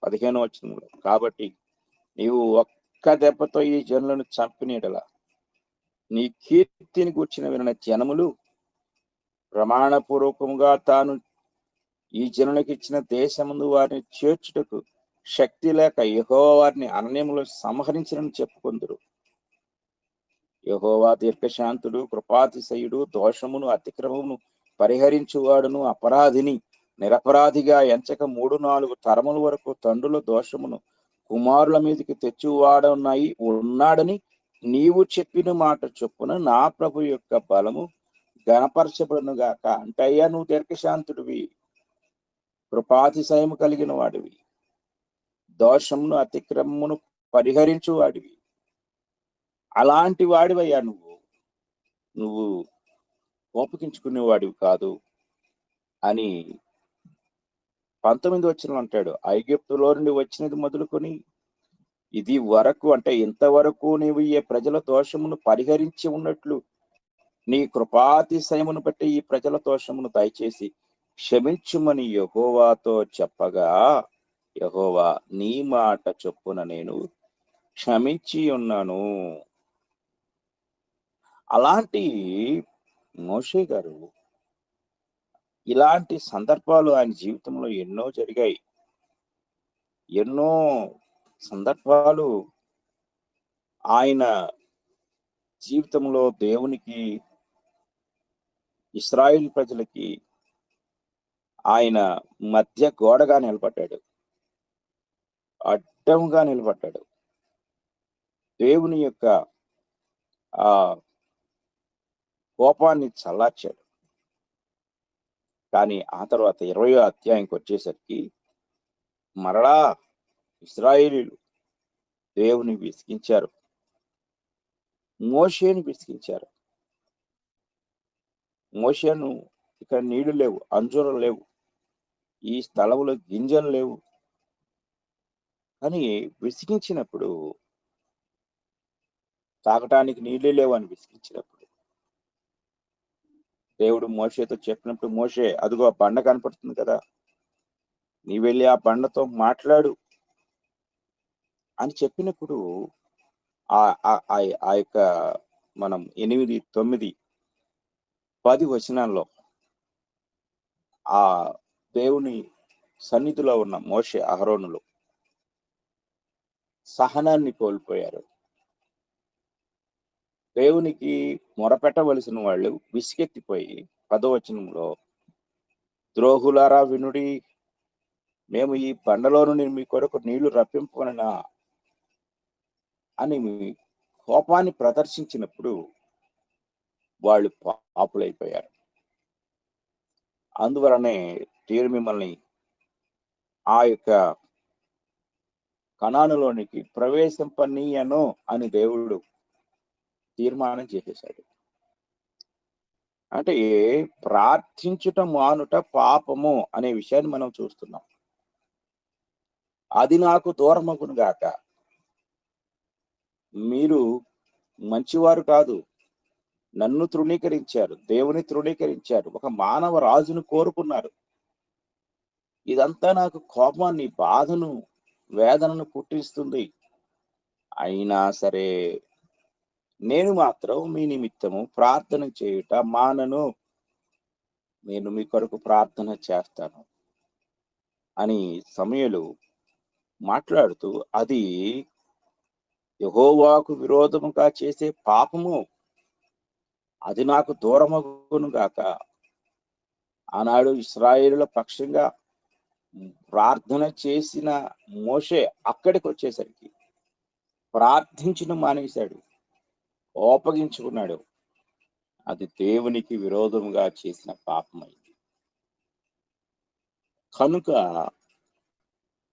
15వ వచనంలో, కాబట్టి నీవు ఒక్క దెబ్బతో ఈ జనులను చంపినీడలా నీ కీర్తిని కూర్చిన విన జనములు ప్రమాణపూర్వకంగా తాను ఈ జనులకు ఇచ్చిన దేశముందు వారిని చేర్చుటకు శక్తి లేక యెహోవా వారిని అరణ్యములో సంహరించినని చెప్పుకొందురు. యెహోవా దీర్ఘశాంతుడు, కృపాతిశయుడు, దోషమును అతిక్రమమును పరిహరించువాడును, అపరాధిని నిరపరాధిగా ఎంచక 3-4 తరముల వరకు తండ్రుల దోషమును కుమారుల మీదకి ఉన్నాడని నీవు చెప్పిన మాట చొప్పున నా ప్రభు యొక్క బలము గణపరచబడును గాక. అంటే అయ్యా, నువ్వు దీర్ఘశాంతుడివి, కృపాతిశయము కలిగిన వాడివి, దోషమును అతిక్రమమును పరిహరించు వాడివి, అలాంటి వాడివయ్యా నువ్వు కోపగించుకునేవాడివి కాదు అని 19వ వచనం అంటాడు. ఐగుప్తులో నుండి వచ్చినది మొదలుకొని ఇది వరకు, అంటే ఇంతవరకు నీవు ఈ ప్రజల దోషమును పరిహరించి ఉన్నట్లు నీ కృపాతిశయమును బట్టి ఈ ప్రజల దోషమును దయచేసి క్షమించుమని యెహోవాతో చెప్పగా, యెహోవా నీ మాట చొప్పున నేను క్షమించి ఉన్నాను. అలాంటి మోషే గారు ఇలాంటి సందర్భాలు ఆయన జీవితంలో ఎన్నో జరిగాయి. ఎన్నో సందర్భాలు ఆయన జీవితంలో దేవునికి, ఇశ్రాయేల్ ప్రజలకి ఆయన మధ్య గోడగా నిలబడ్డాడు, అడ్డంగా నిలబడ్డాడు. దేవుని యొక్క ఆ కోపాన్ని చల్లార్చాడు. కానీ ఆ తర్వాత 20వ అధ్యాయంకి వచ్చేసరికి మరలా ఇశ్రాయేలీయులు దేవుని విసిగించారు, మోషేని విసిగించారు. మోషేను, ఇక్కడ నీళ్లు లేవు, అంజూరం లేవు, ఈ స్థలంలో గింజలు లేవు అని విసిగించినప్పుడు, తాగటానికి నీళ్లు లేవు అని విసిగించినప్పుడు దేవుడు మోషేతో చెప్పినప్పుడు, మోషే అదిగో ఆ బండ కనపడుతుంది కదా, నీ వెళ్ళి ఆ బండతో మాట్లాడు అని చెప్పినప్పుడు ఆ యొక్క మనం 8, 9, 10 వచనాల్లో ఆ దేవుని సన్నిధిలో ఉన్న మోషే, అహరోనులు సహనాన్ని కోల్పోయారు. దేవునికి మొరపెట్టవలసిన వాళ్ళు విసిగెత్తిపోయి 10వ వచనంలో, ద్రోహులారా వినుడి, మేము ఈ బండలో నుండి మీ కొరకు నీళ్లు రప్పింపననా అని కోపాన్ని ప్రదర్శించినప్పుడు వాళ్ళు పాపులైపోయారు. అందువలనే నేను మిమ్మల్ని ఆ యొక్క కనానులోనికి ప్రవేశింపనీయను అని దేవుడు తీర్మానం చేసేశాడు. అంటే ప్రార్థించుట మానుట పాపము అనే విషయాన్ని మనం చూస్తున్నాం. అది నాకు దూరమగును గాక. మీరు మంచివారు కాదు, నన్ను తృణీకరించారు, దేవుని తృణీకరించారు, ఒక మానవ రాజును కోరుకున్నారు. ఇదంతా నాకు కోపాన్ని, బాధను, వేదనను పుట్టిస్తుంది. అయినా సరే నేను మాత్రం మీ నిమిత్తము ప్రార్థన చేయుట మానను, నేను మీ కొరకు ప్రార్థన చేస్తాను అని సమూయేలు మాట్లాడుతూ, అది యెహోవాకు విరోధముగా చేసే పాపము, అది నాకు దూరమగును గాక. ఆనాడు ఇశ్రాయేలుల పక్షంగా ప్రార్థన చేసిన మోషే అక్కడికి వచ్చేసరికి ప్రార్థించడం మానేశాడు, కోపగించుకున్నాడు. అది దేవునికి విరోధముగా చేసిన పాపమైంది. కనుక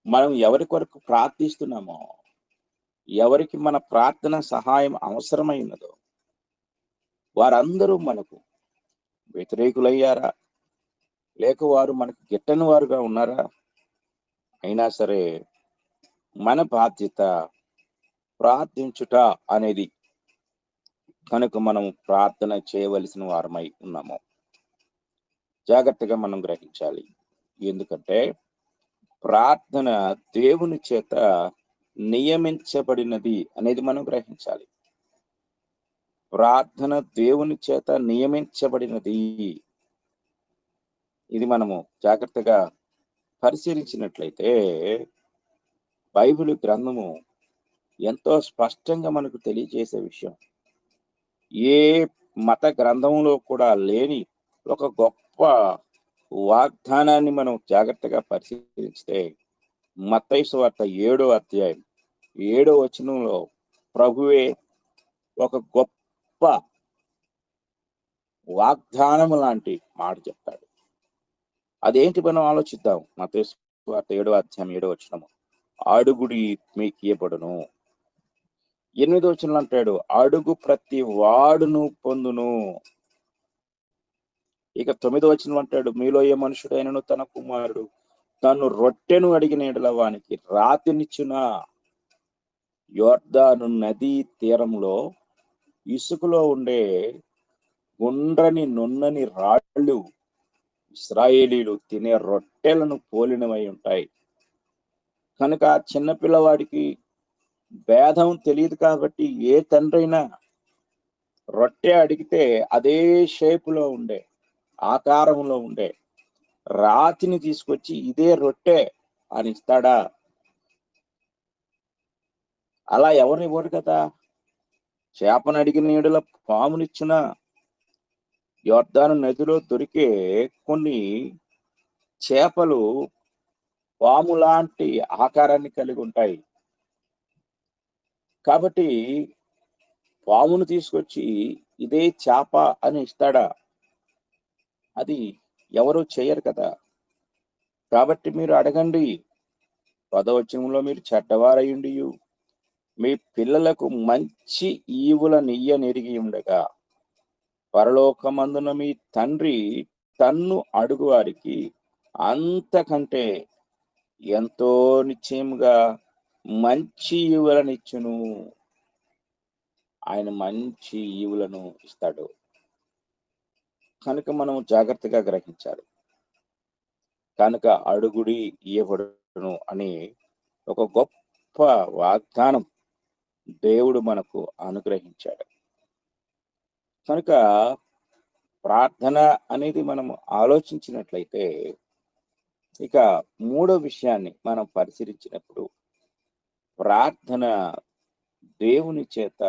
మనం ఎవరి కొరకు ప్రార్థిస్తున్నామో, ఎవరికి మన ప్రార్థన సహాయం అవసరమైనదో వారందరూ మనకు వ్యతిరేకులయ్యారా, లేక వారు మనకు గిట్టని వారుగా ఉన్నారా, అయినా సరే మన బాధ్యత ప్రార్థించుట అనేది. కనుక మనం ప్రార్థన చేయవలసిన వారమై ఉన్నాము. జాగ్రత్తగా మనం గ్రహించాలి. ఎందుకంటే ప్రార్థన దేవుని చేత నియమించబడినది అనేది మనం గ్రహించాలి. ప్రార్థన దేవుని చేత నియమించబడినది. ఇది మనము జాగ్రత్తగా పరిశీలించినట్లయితే బైబిల్ గ్రంథము ఎంతో స్పష్టంగా మనకు తెలియజేసే విషయం. ఏ మత గ్రంథంలో కూడా లేని ఒక గొప్ప వాగ్దానాన్ని మనం జాగ్రత్తగా పరిశీలిస్తే మత్తయి సువార్త 7వ అధ్యాయం 7వ వచనంలో ప్రభువే ఒక గొప్ప వాగ్దానం లాంటి మాట చెప్తాడు. అదేంటి మనం ఆలోచిద్దాం. మత్తయి సువార్త 7వ అధ్యాయం 7వ వచనము, అడుగుడి మీకు ఇయ్యబడును. 8వ వచనంలో అంటాడు, అడుగు ప్రతి వాడును పొందును. ఇక 9వ వచనం అంటాడు, మీలో ఏ మనుషుడైనను తన కుమారుడు తను రొట్టెను అడిగిన యెడల వానికి రాతినిచ్చునా. యొర్దాను నదీ తీరంలో ఇసుకలో ఉండే గుండ్రని నున్నని రాళ్ళు ఇశ్రాయేలీలు తినే రొట్టెలను పోలినవై ఉంటాయి. కనుక చిన్న పిల్లవాడికి భేదం తెలియదు కాబట్టి ఏ తండ్రి అయినా రొట్టె అడిగితే అదే షేపులో ఉండే, ఆకారంలో ఉండే రాతిని తీసుకొచ్చి ఇదే రొట్టె అని ఇస్తాడా? అలా ఎవరు ఇవ్వరు కదా. చేపను అడిగిన నీడల పామునిచ్చిన యొర్దాను నదిలో దొరికే కొన్ని చేపలు పాము లాంటి ఆకారాన్ని కలిగి ఉంటాయి. కాబట్టి పామును తీసుకొచ్చి ఇదే చేప అని ఇస్తాడా? అది ఎవరు చేయరు కదా. కాబట్టి మీరు అడగండి. 10వ వచనంలో మీరు చెడ్డవారయుండి మీ పిల్లలకు మంచి ఈవులనియ్యనెరిగి ఉండగా పరలోకమందున మీ తండ్రి తన్ను అడుగు వారికి అంతకంటే ఎంతో నిశ్చయముగా మంచి ఈవులనిచ్చును. ఆయన మంచి ఈవులను ఇస్తాడు. కనుక మనం జాగ్రత్తగా గ్రహించాలి. కనుక అడుగుడి ఇయ్యబడును అని ఒక గొప్ప వాగ్దానం దేవుడు మనకు అనుగ్రహించాడు. కనుక ప్రార్థన అనేది మనం ఆలోచించినట్లయితే ఇక మూడో విషయాన్ని మనం పరిశీలించినప్పుడు ప్రార్థన దేవుని చేత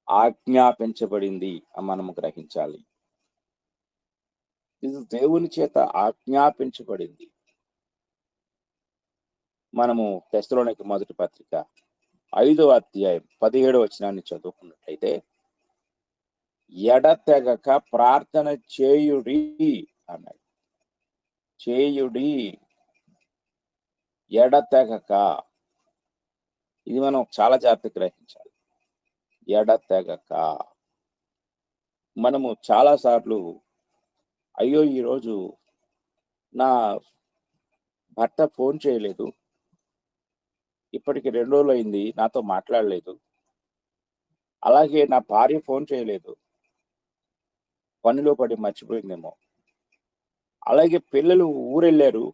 ఆజ్ఞాపించబడింది అని మనము గ్రహించాలి. ఇది దేవుని చేత ఆజ్ఞాపించబడింది. మనము తెస్సలోనికీ మొదటి పత్రిక 5వ అధ్యాయం 17వ వచనాన్ని చదువుకున్నట్లయితే ఎడతెగక ప్రార్థన చేయుడి అన్నాడు. చేయుడి, ఎడతెగక. ఇది మనం చాలా జాగ్రత్తగా గ్రహించాలి. ఎడతెగక. మనము చాలా సార్లు అయ్యో ఈరోజు నా భర్త ఫోన్ చేయలేదు, ఇప్పటికి 2 రోజులు అయింది నాతో మాట్లాడలేదు, అలాగే నా భార్య ఫోన్ చేయలేదు, పనిలో పడి మర్చిపోయిందేమో, అలాగే పిల్లలు ఊరెళ్ళారు,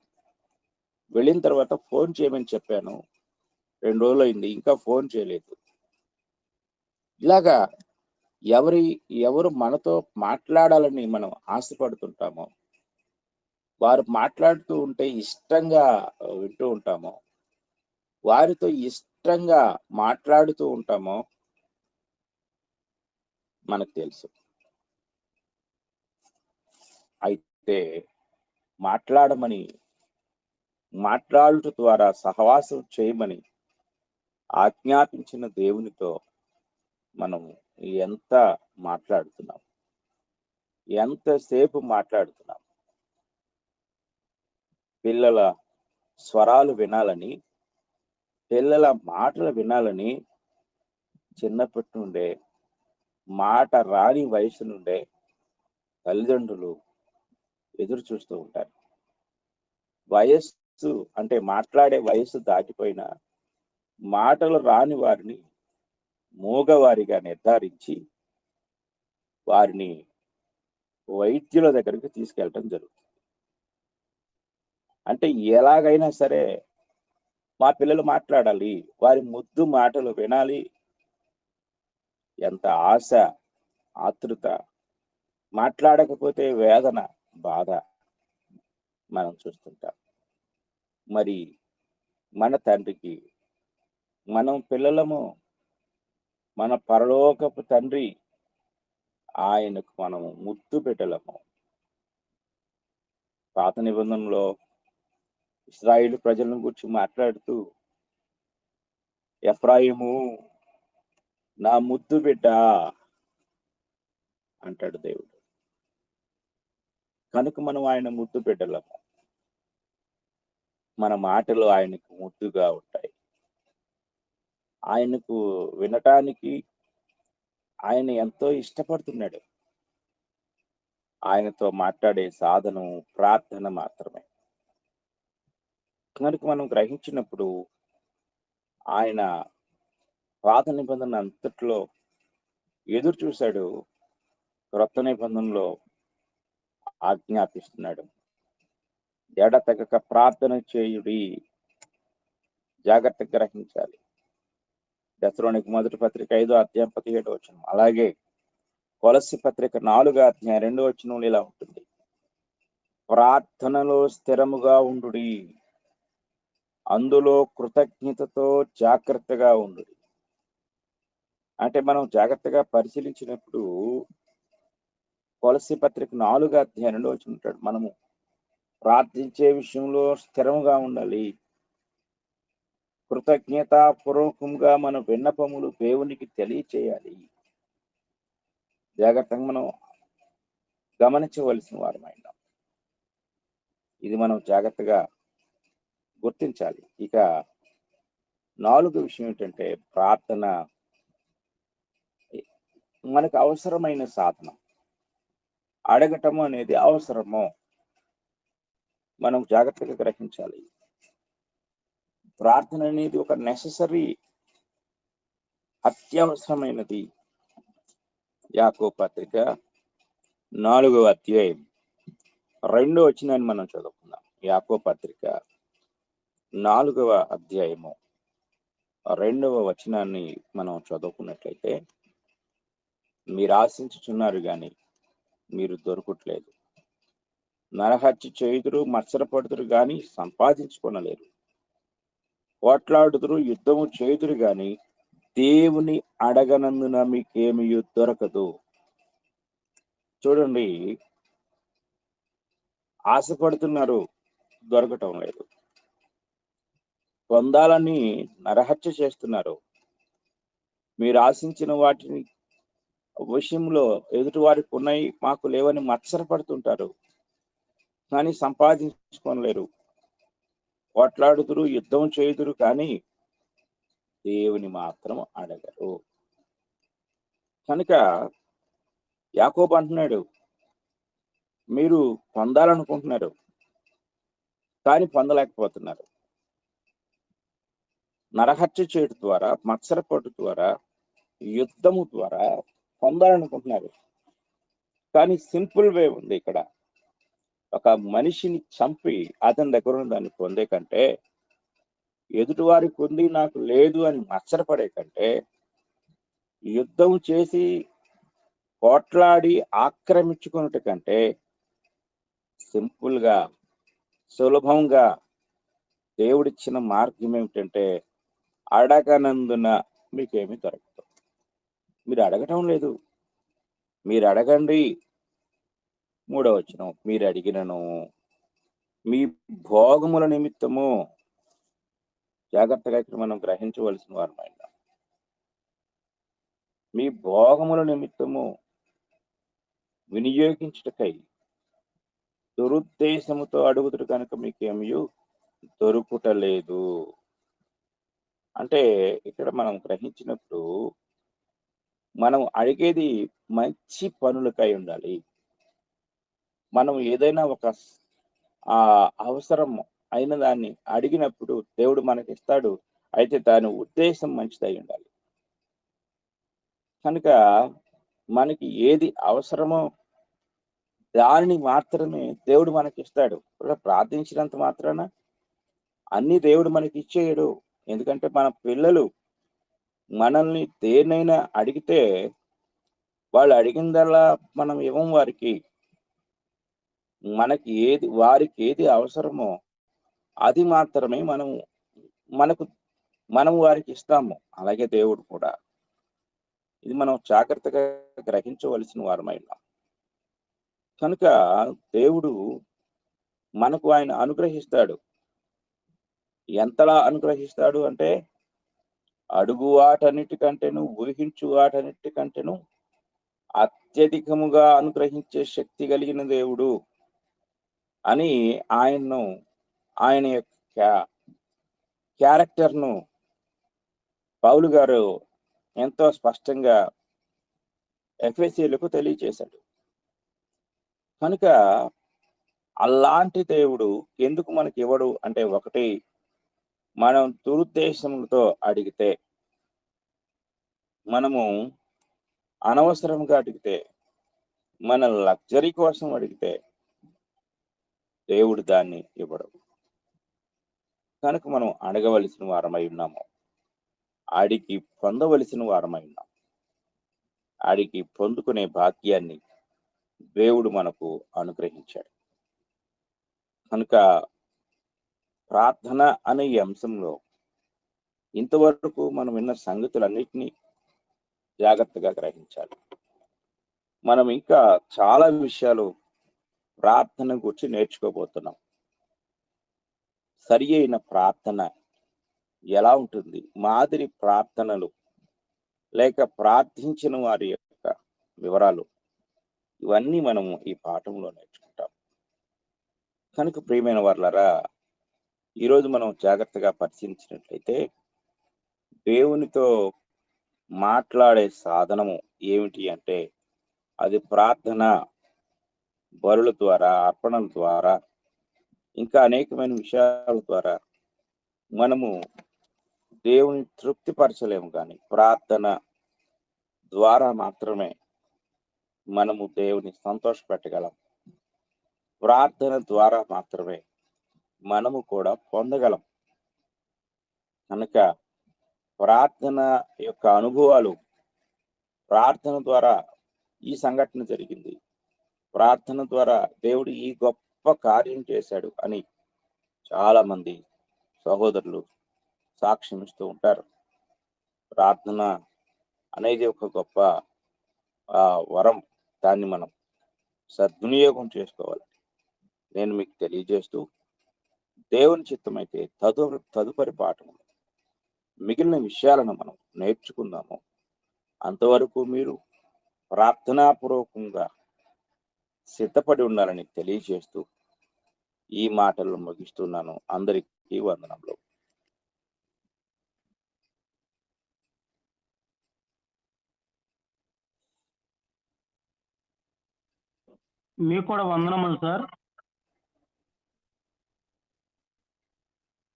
వెళ్ళిన తర్వాత ఫోన్ చేయమని చెప్పాను, 2 రోజులు అయింది ఇంకా ఫోన్ చేయలేదు. ఇలాగా ఎవరు మనతో మాట్లాడాలని మనం ఆశపడుతుంటామో, వారు మాట్లాడుతూ ఉంటే ఇష్టంగా వింటూ ఉంటామో, వారితో ఇష్టంగా మాట్లాడుతూ ఉంటామో మనకు తెలుసు. అయితే మాట్లాడుట ద్వారా సహవాసం చేయమని ఆజ్ఞాపించిన దేవునితో మనం ఎంత మాట్లాడుతున్నాం, ఎంతసేపు మాట్లాడుతున్నాం. పిల్లల స్వరాలు వినాలని, పిల్లల మాటలు వినాలని చిన్నప్పటి నుండే, మాట రాని వయసు నుండే తల్లిదండ్రులు ఎదురు చూస్తూ ఉంటారు. వయస్సు అంటే మాట్లాడే వయస్సు దాటిపోయిన మాటలు రాని వారిని మూగవారిగా నిర్ధారించి వారిని వైద్యుల దగ్గరికి తీసుకెళ్ళటం జరుగుతుంది. అంటే ఎలాగైనా సరే మా పిల్లలు మాట్లాడాలి, వారి ముద్దు మాటలు వినాలి. ఎంత ఆశ, ఆతృత, మాట్లాడకపోతే వేదన, బాధ మనం చూస్తుంటాం. మరి మన తండ్రికి మనం పిల్లలము, మన పరలోకపు తండ్రి ఆయనకు మనము ముద్దు బిడ్డలము. పాత నిబంధనలో ఇశ్రాయేలు ప్రజలను గురించి మాట్లాడుతూ ఎఫ్రాయిము నా ముద్దు బిడ్డ అంటాడు దేవుడు. కనుక మనం ఆయన ముద్దు బిడ్డలము. మన మాటలు ఆయనకు ముద్దుగా ఉంటాయి. ఆయనకు వినటానికి ఆయన ఎంతో ఇష్టపడుతున్నాడు. ఆయనతో మాట్లాడే సాధనం ప్రార్థన మాత్రమే. కనుక మనం గ్రహించినప్పుడు ఆయన పాత నిబంధన అంతట్లో ఎదురు చూశాడు, క్రొత్త నిబంధనలో ఆజ్ఞాపిస్తున్నాడు. ఎడతెగక ప్రార్థన చేయుడి. జాగ్రత్తగా గ్రహించాలి. తెస్సలోనికీ మొదటి పత్రిక 5వ అధ్యాయం 17వ వచనం. అలాగే కొలస్సీ పత్రిక 4వ అధ్యాయం 2వ వచనంలో ఇలా ఉంటుంది, ప్రార్థనలో స్థిరముగా ఉండుడి, అందులో కృతజ్ఞతతో జాగ్రత్తగా ఉండుడి. అంటే మనం జాగ్రత్తగా పరిశీలించినప్పుడు కొలస్సీ పత్రిక 4వ అధ్యాయం 2వ వచనం ఉంటాడు, మనము ప్రార్థించే విషయంలో స్థిరముగా ఉండాలి, కృతజ్ఞతాపూర్వకంగా మన విన్నపములు దేవునికి తెలియచేయాలి. జాగ్రత్తగా మనం గమనించవలసిన వారమైనా ఇది మనం జాగ్రత్తగా గుర్తించాలి. ఇక 4వ విషయం ఏంటంటే ప్రార్థన మనకు అవసరమైన సాధనం. అడగటము అనేది అవసరము, మనం జాగ్రత్తగా గ్రహించాలి. ప్రార్థన అనేది ఒక నెససరీ, అత్యవసరమైనది. యాకోబు పత్రిక 4వ అధ్యాయం 2వ వచనాన్ని మనం చదువుకుందాం. యాకోబు పత్రిక 4వ అధ్యాయము 2వ వచనాన్ని మనం చదువుకున్నట్లయితే, మీరు ఆశించుచున్నారు గాని మీరు దొరకట్లేదు, నరహత్య చేయుదురు, మత్సరపడుదురు గాని సంపాదించుకొనలేరు, పోట్లాడుదురు, యుద్ధము చేయుదురు గాని దేవుని అడగనందున మీకేమీ దొరకదు. చూడండి, ఆశపడుతున్నారు, దొరకటం లేదు. పొందాలని నరహత్య చేస్తున్నారు. మీరు ఆశించిన వాటిని విషయంలో ఎదుటి వారికి ఉన్నాయి, మాకు లేవని మత్సరపడుతుంటారు, కానీ సంపాదించుకోలేరు. పోట్లాడుదురు, యుద్ధం చేయుదురు కానీ దేవుని మాత్రం అడగరు. కనుక యాకోబు అంటున్నాడు, మీరు పొందాలనుకుంటున్నారు కానీ పొందలేకపోతున్నారు. నరహత్య చేయడం ద్వారా, మత్సరపడు ద్వారా, యుద్ధము ద్వారా పొందాలనుకుంటున్నారు. కానీ సింపుల్ వే ఉంది. ఇక్కడ ఒక మనిషిని చంపి అతని దగ్గర ఉన్న దాన్ని పొందే కంటే, ఎదుటివారికి ఉంది నాకు లేదు అని మత్సరపడే కంటే, యుద్ధం చేసి పోట్లాడి ఆక్రమించుకున్నట్టు కంటే సింపుల్ గా, సులభంగా దేవుడిచ్చిన మార్గం ఏమిటంటే, అడగనందున మీకేమీ దొరకదు. మీరు అడగటం లేదు, మీరు అడగండి. 3వ వచనం, మీరు అడిగినను మీ భోగముల నిమిత్తము. జాగ్రత్తగా ఇక్కడ మనం గ్రహించవలసిన వారమైన, మీ భోగముల నిమిత్తము వినియోగించుటకై దురుద్దేశముతో అడుగుతురు కనుక మీకేమీ దొరుకుటలేదు. అంటే ఇక్కడ మనం గ్రహించినప్పుడు మనం అడిగేది మంచి పనులకై ఉండాలి. మనం ఏదైనా ఒక అవసరం అయిన దాన్ని అడిగినప్పుడు దేవుడు మనకి ఇస్తాడు, అయితే దాని ఉద్దేశం మంచిదై ఉండాలి. కనుక మనకి ఏది అవసరమో దానిని మాత్రమే దేవుడు మనకి ఇస్తాడు. ప్రార్థించినంత మాత్రాన అన్ని దేవుడు మనకి ఇచ్చేయడు. ఎందుకంటే మన పిల్లలు మనల్ని దేన్నైనా అడిగితే వాళ్ళు అడిగిందల్లా మనం ఇవ్వం వారికి. మనకి వారికి ఏది అవసరమో అది మాత్రమే మనం వారికి ఇస్తాము. అలాగే దేవుడు కూడా. ఇది మనం జాగ్రత్తగా గ్రహించవలసిన వారమైన. కనుక దేవుడు మనకు ఆయన అనుగ్రహిస్తాడు. ఎంతలా అనుగ్రహిస్తాడు అంటే, అడుగు వాటన్నిటికంటేను, ఊహించు వాటన్నిటికంటేను అత్యధికముగా అనుగ్రహించే శక్తి కలిగిన దేవుడు అని ఆయన యొక్క క్యారెక్టర్ను పౌలు గారు ఎంతో స్పష్టంగా ఎఫెసీయులకు తెలియచేశాడు. కనుక అలాంటి దేవుడు ఎందుకు మనకి ఇవ్వడు అంటే, ఒకటి, మనం దురుద్దేశంతో అడిగితే, మనము అనవసరంగా అడిగితే, మన లగ్జరీ కోసం అడిగితే దేవుడు దాన్ని ఇవ్వడు. కనుక మనం అడగవలసిన వారమై ఉన్నాము. ఆడికి పొందవలసిన వారమై ఉన్నాం. ఆడికి పొందుకునే భాగ్యాన్ని దేవుడు మనకు అనుగ్రహించాడు. కనుక ప్రార్థన అనే ఈ అంశంలో ఇంతవరకు మనం విన్న సంగతులన్నిటినీ జాగ్రత్తగా గ్రహించాలి. మనం ఇంకా చాలా విషయాలు ప్రార్థన గురించి నేర్చుకోబోతున్నాం. సరి అయిన ప్రార్థన ఎలా ఉంటుంది, మాదిరి ప్రార్థనలు లేక ప్రార్థించిన వారి యొక్క వివరాలు, ఇవన్నీ మనము ఈ పాఠంలో నేర్చుకుంటాం. కనుక ప్రియమైన వారులారా, ఈరోజు మనం జాగ్రత్తగా పరిశీలించినట్లయితే దేవునితో మాట్లాడే సాధనము ఏమిటి అంటే అది ప్రార్థన, బలుల ద్వారా, అర్పణల ద్వారా, ఇంకా అనేకమైన విషయాల ద్వారా మనము దేవుని తృప్తిపరచలేము. కానీ ప్రార్థన ద్వారా మాత్రమే మనము దేవుని సంతోషపెట్టగలం. ప్రార్థన ద్వారా మాత్రమే మనము కూడా పొందగలం. కనుక ప్రార్థన యొక్క అనుభవాలు, ప్రార్థన ద్వారా ఈ సంఘటన జరిగింది, ప్రార్థన ద్వారా దేవుడు ఈ గొప్ప కార్యం చేశాడు అని చాలా మంది సహోదరులు సాక్ష్యం ఇస్తూ ఉంటారు. ప్రార్థన అనేది ఒక గొప్ప వరం. దాన్ని మనం సద్వినియోగం చేసుకోవాలి. నేను మీకు తెలియజేస్తూ, దేవుని చిత్తమైతే తదుపరి పాఠము మిగిలిన విషయాలను మనం నేర్చుకుందాము. అంతవరకు మీరు ప్రార్థనాపూర్వకంగా సిద్ధపడి ఉండాలని తెలియజేస్తూ ఈ మాటలను ముగిస్తున్నాను. అందరికీ వందనములు. మీకు కూడా వందనములు సార్.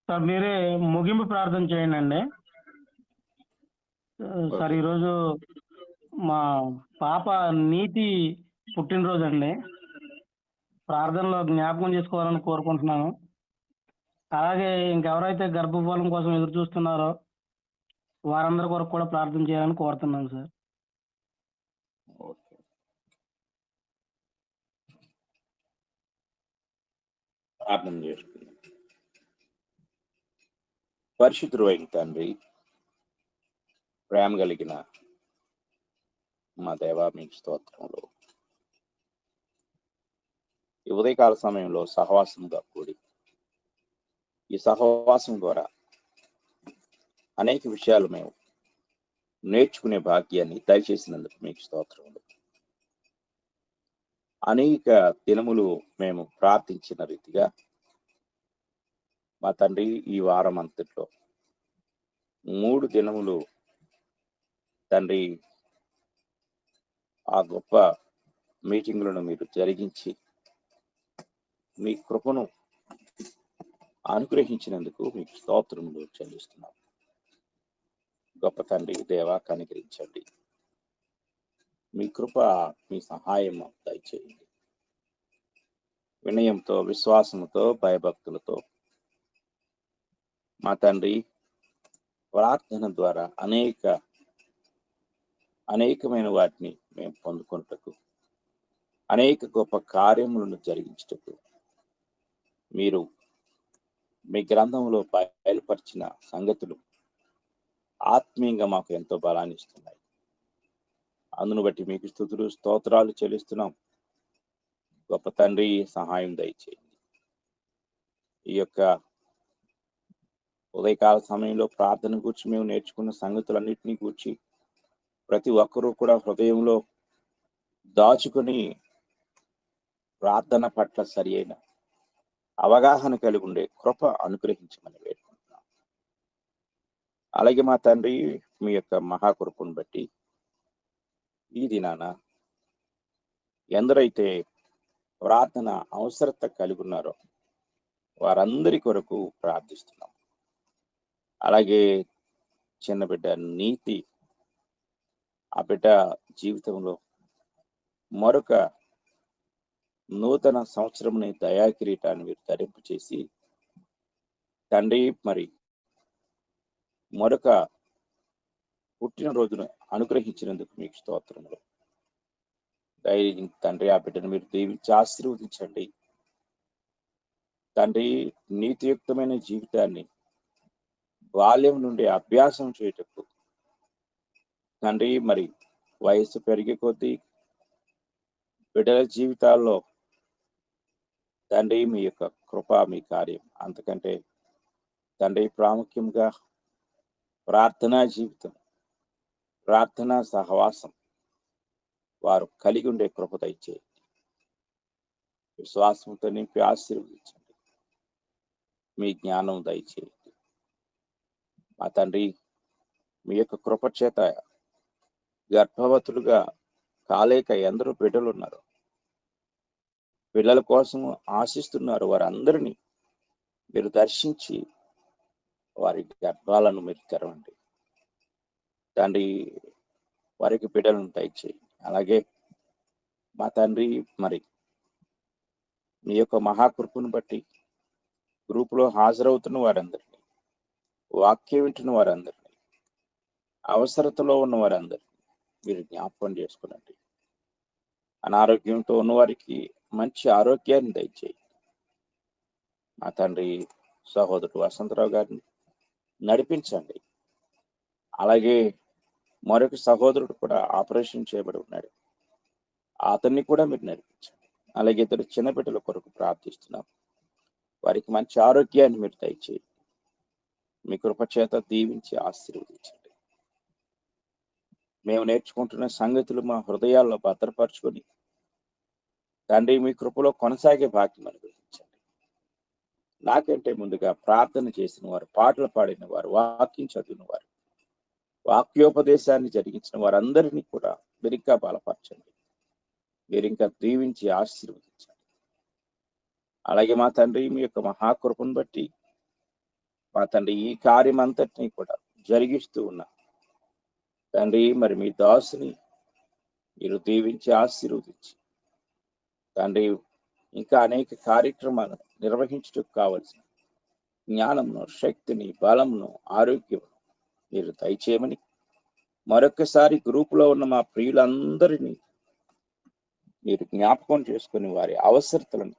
సార్ మీరే ముగింపు ప్రార్థన చేయండి అండి. సార్ ఈరోజు మా పాప నీతి పుట్టినరోజు అండి. ప్రార్థనలో జ్ఞాపకం చేసుకోవాలని కోరుకుంటున్నాను. అలాగే ఇంకెవరైతే గర్భఫలం కోసం ఎదురు చూస్తున్నారో వారందరి కొరకు కూడా ప్రార్థన చేయాలని కోరుతున్నాను సార్. ప్రార్థన చేసుకుందాం. పరిశుద్ధుడు అయిన తండ్రి, ప్రేమ కలిగిన మా దేవా, మీకు స్తోత్రములు. ఈ ఉదయకాల సమయంలో సహవాసంగా కూడి ఈ సహవాసం ద్వారా అనేక విషయాలు మేము నేర్చుకునే భాగ్యాన్ని దయచేసినందుకు మీకు స్తోత్రములు. అనేక దినములు మేము ప్రార్థించిన రీతిగా మా తండ్రి ఈ వారం అంతట్లో 3 దినములు తండ్రి ఆ గొప్ప మీటింగులను మీరు జరిగించి మీ కృపను అనుగ్రహించినందుకు మీకు స్తోత్రములు చెల్లిస్తున్నాం. గొప్ప తండ్రి దేవా, కనికరించండి. మీ కృప, మీ సహాయం దయచేయండి. వినయంతో, విశ్వాసంతో, భయభక్తులతో మా తండ్రి ప్రార్థన ద్వారా అనేకమైన వాటిని మేము పొందుకున్నటకు, అనేక గొప్ప కార్యములను జరిగించుటకు మీరు మీ గ్రంథంలో బయలుపరిచిన సంగతులు ఆత్మీయంగా మాకు ఎంతో బలాన్ని ఇస్తున్నాయి. అందును బట్టి మీకు స్తుతులు స్తోత్రాలు చెల్లిస్తున్నాం. గొప్ప తండ్రి, సహాయం దయచేయండి. ఈ యొక్క ఉదయకాల సమయంలో ప్రార్థన గురించి మేము నేర్చుకున్న సంగతులన్నింటినీ గూర్చి ప్రతి ఒక్కరూ కూడా హృదయంలో దాచుకొని ప్రార్థన పట్ల సరి అయిన అవగాహన కలిగి ఉండే కృప అనుగ్రహించమని వేడుకుంటున్నాం. అలాగే మా తండ్రి, మీ యొక్క మహాకృపను బట్టి ఈ దినాన ఎందరైతే ప్రార్థన అవసరత కలిగి ఉన్నారో వారందరి కొరకు ప్రార్థిస్తున్నాం. అలాగే చిన్న బిడ్డ నీతి, ఆ బిడ్డ జీవితంలో మరొక నూతన సంవత్సరంని దయాకిరీటాన్ని మీరు ధరింపు చేసి తండ్రి, మరి మరొక పుట్టినరోజును అనుగ్రహించినందుకు మీకు స్తోత్రములు. ధైర్యం తండ్రి, ఆ బిడ్డను మీరు దీవించి ఆశీర్వదించండి తండ్రి. నీతియుక్తమైన జీవితాన్ని బాల్యం నుండి అభ్యాసం చేయటకు తండ్రి, మరి వయస్సు పెరిగే కొద్దీ బిడ్డల జీవితాల్లో తండ్రి మీ యొక్క కృప, మీ కార్యం, అంతకంటే తండ్రి ప్రాముఖ్యంగా ప్రార్థనా జీవితం, ప్రార్థనా సహవాసం వారు కలిగి ఉండే కృప దయచేయండి. విశ్వాసంతో నింపి ఆశీర్వదించండి. మీ జ్ఞానం దయచేయండి మా తండ్రి. మీ యొక్క కృప చేత గర్భవతులుగా కాలేక ఎందరో బిడ్డలు ఉన్నారు, పిల్లల కోసం ఆశిస్తున్నారు. వారందరినీ మీరు దర్శించి వారి గర్భాలను మీరు తెరవండి తండ్రి. వారికి బిడ్డలను దయచేయండి. అలాగే మా తండ్రి, మరి మీ యొక్క మహాకృపను బట్టి గ్రూపులో హాజరవుతున్న వారందరినీ, వాక్యం వింటున్న వారందరినీ, అవసరతలో ఉన్న వారందరినీ మీరు జ్ఞాపకం చేసుకునండి. అనారోగ్యంతో ఉన్నవారికి మంచి ఆరోగ్యాన్ని దయచేయండి మా తండ్రి. సహోదరుడు వసంతరావు గారిని నడిపించండి. అలాగే మరొక సహోదరుడు కూడా ఆపరేషన్ చేయబడి ఉన్నాడు, అతన్ని కూడా మీరు నడిపించండి. అలాగే ఇద్దరు చిన్న బిడ్డల కొరకు ప్రార్థిస్తున్నాం, వారికి మంచి ఆరోగ్యాన్ని మీరు దయచేయండి. మీ కృప చేత దీవించి ఆశీర్వదించండి. మేము నేర్చుకుంటున్న సంగతులు మా హృదయాల్లో భద్రపరచుకొని తండ్రి మీ కృపలో కొనసాగే భాగ్యం అనుగ్రహించండి. నాకంటే ముందుగా ప్రార్థన చేసిన వారు, పాటలు పాడిన వారు, వాక్యం చదివిన వారు, వాక్యోపదేశాన్ని జరిగించిన వారందరినీ కూడా మీరింకా బలపరచండి. మీరింకా దీవించి ఆశీర్వదించండి. అలాగే మా తండ్రి మీ యొక్క మహాకృపను బట్టి మా తండ్రి ఈ కార్యం అంతటినీ కూడా జరిగిస్తూ ఉన్నా తండ్రి, మరి మీ దాసుని మీరు దీవించి ఆశీర్వదించి తండ్రి ఇంకా అనేక కార్యక్రమాలను నిర్వహించడానికి కావలసిన జ్ఞానంను, శక్తిని, బలంను, ఆరోగ్యమును మీరు దయచేయమని మరొకసారి గ్రూపులో ఉన్న మా ప్రియులందరినీ మీరు జ్ఞాపకం చేసుకుని వారి అవసరతలను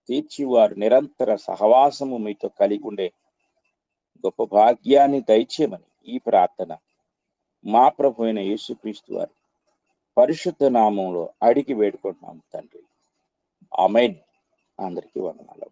తీర్చి వారు నిరంతర సహవాసము మీతో కలిగి ఉండే గొప్ప భాగ్యాన్ని దయచేయమని ఈ ప్రార్థన మా ప్రభు అయిన యేసుక్రీస్తు వారి పరిశుద్ధ నామంలో అడిగి వేడుకుంటున్నాము తండ్రి. ఆమేన్. అందరికీ వందనాలు.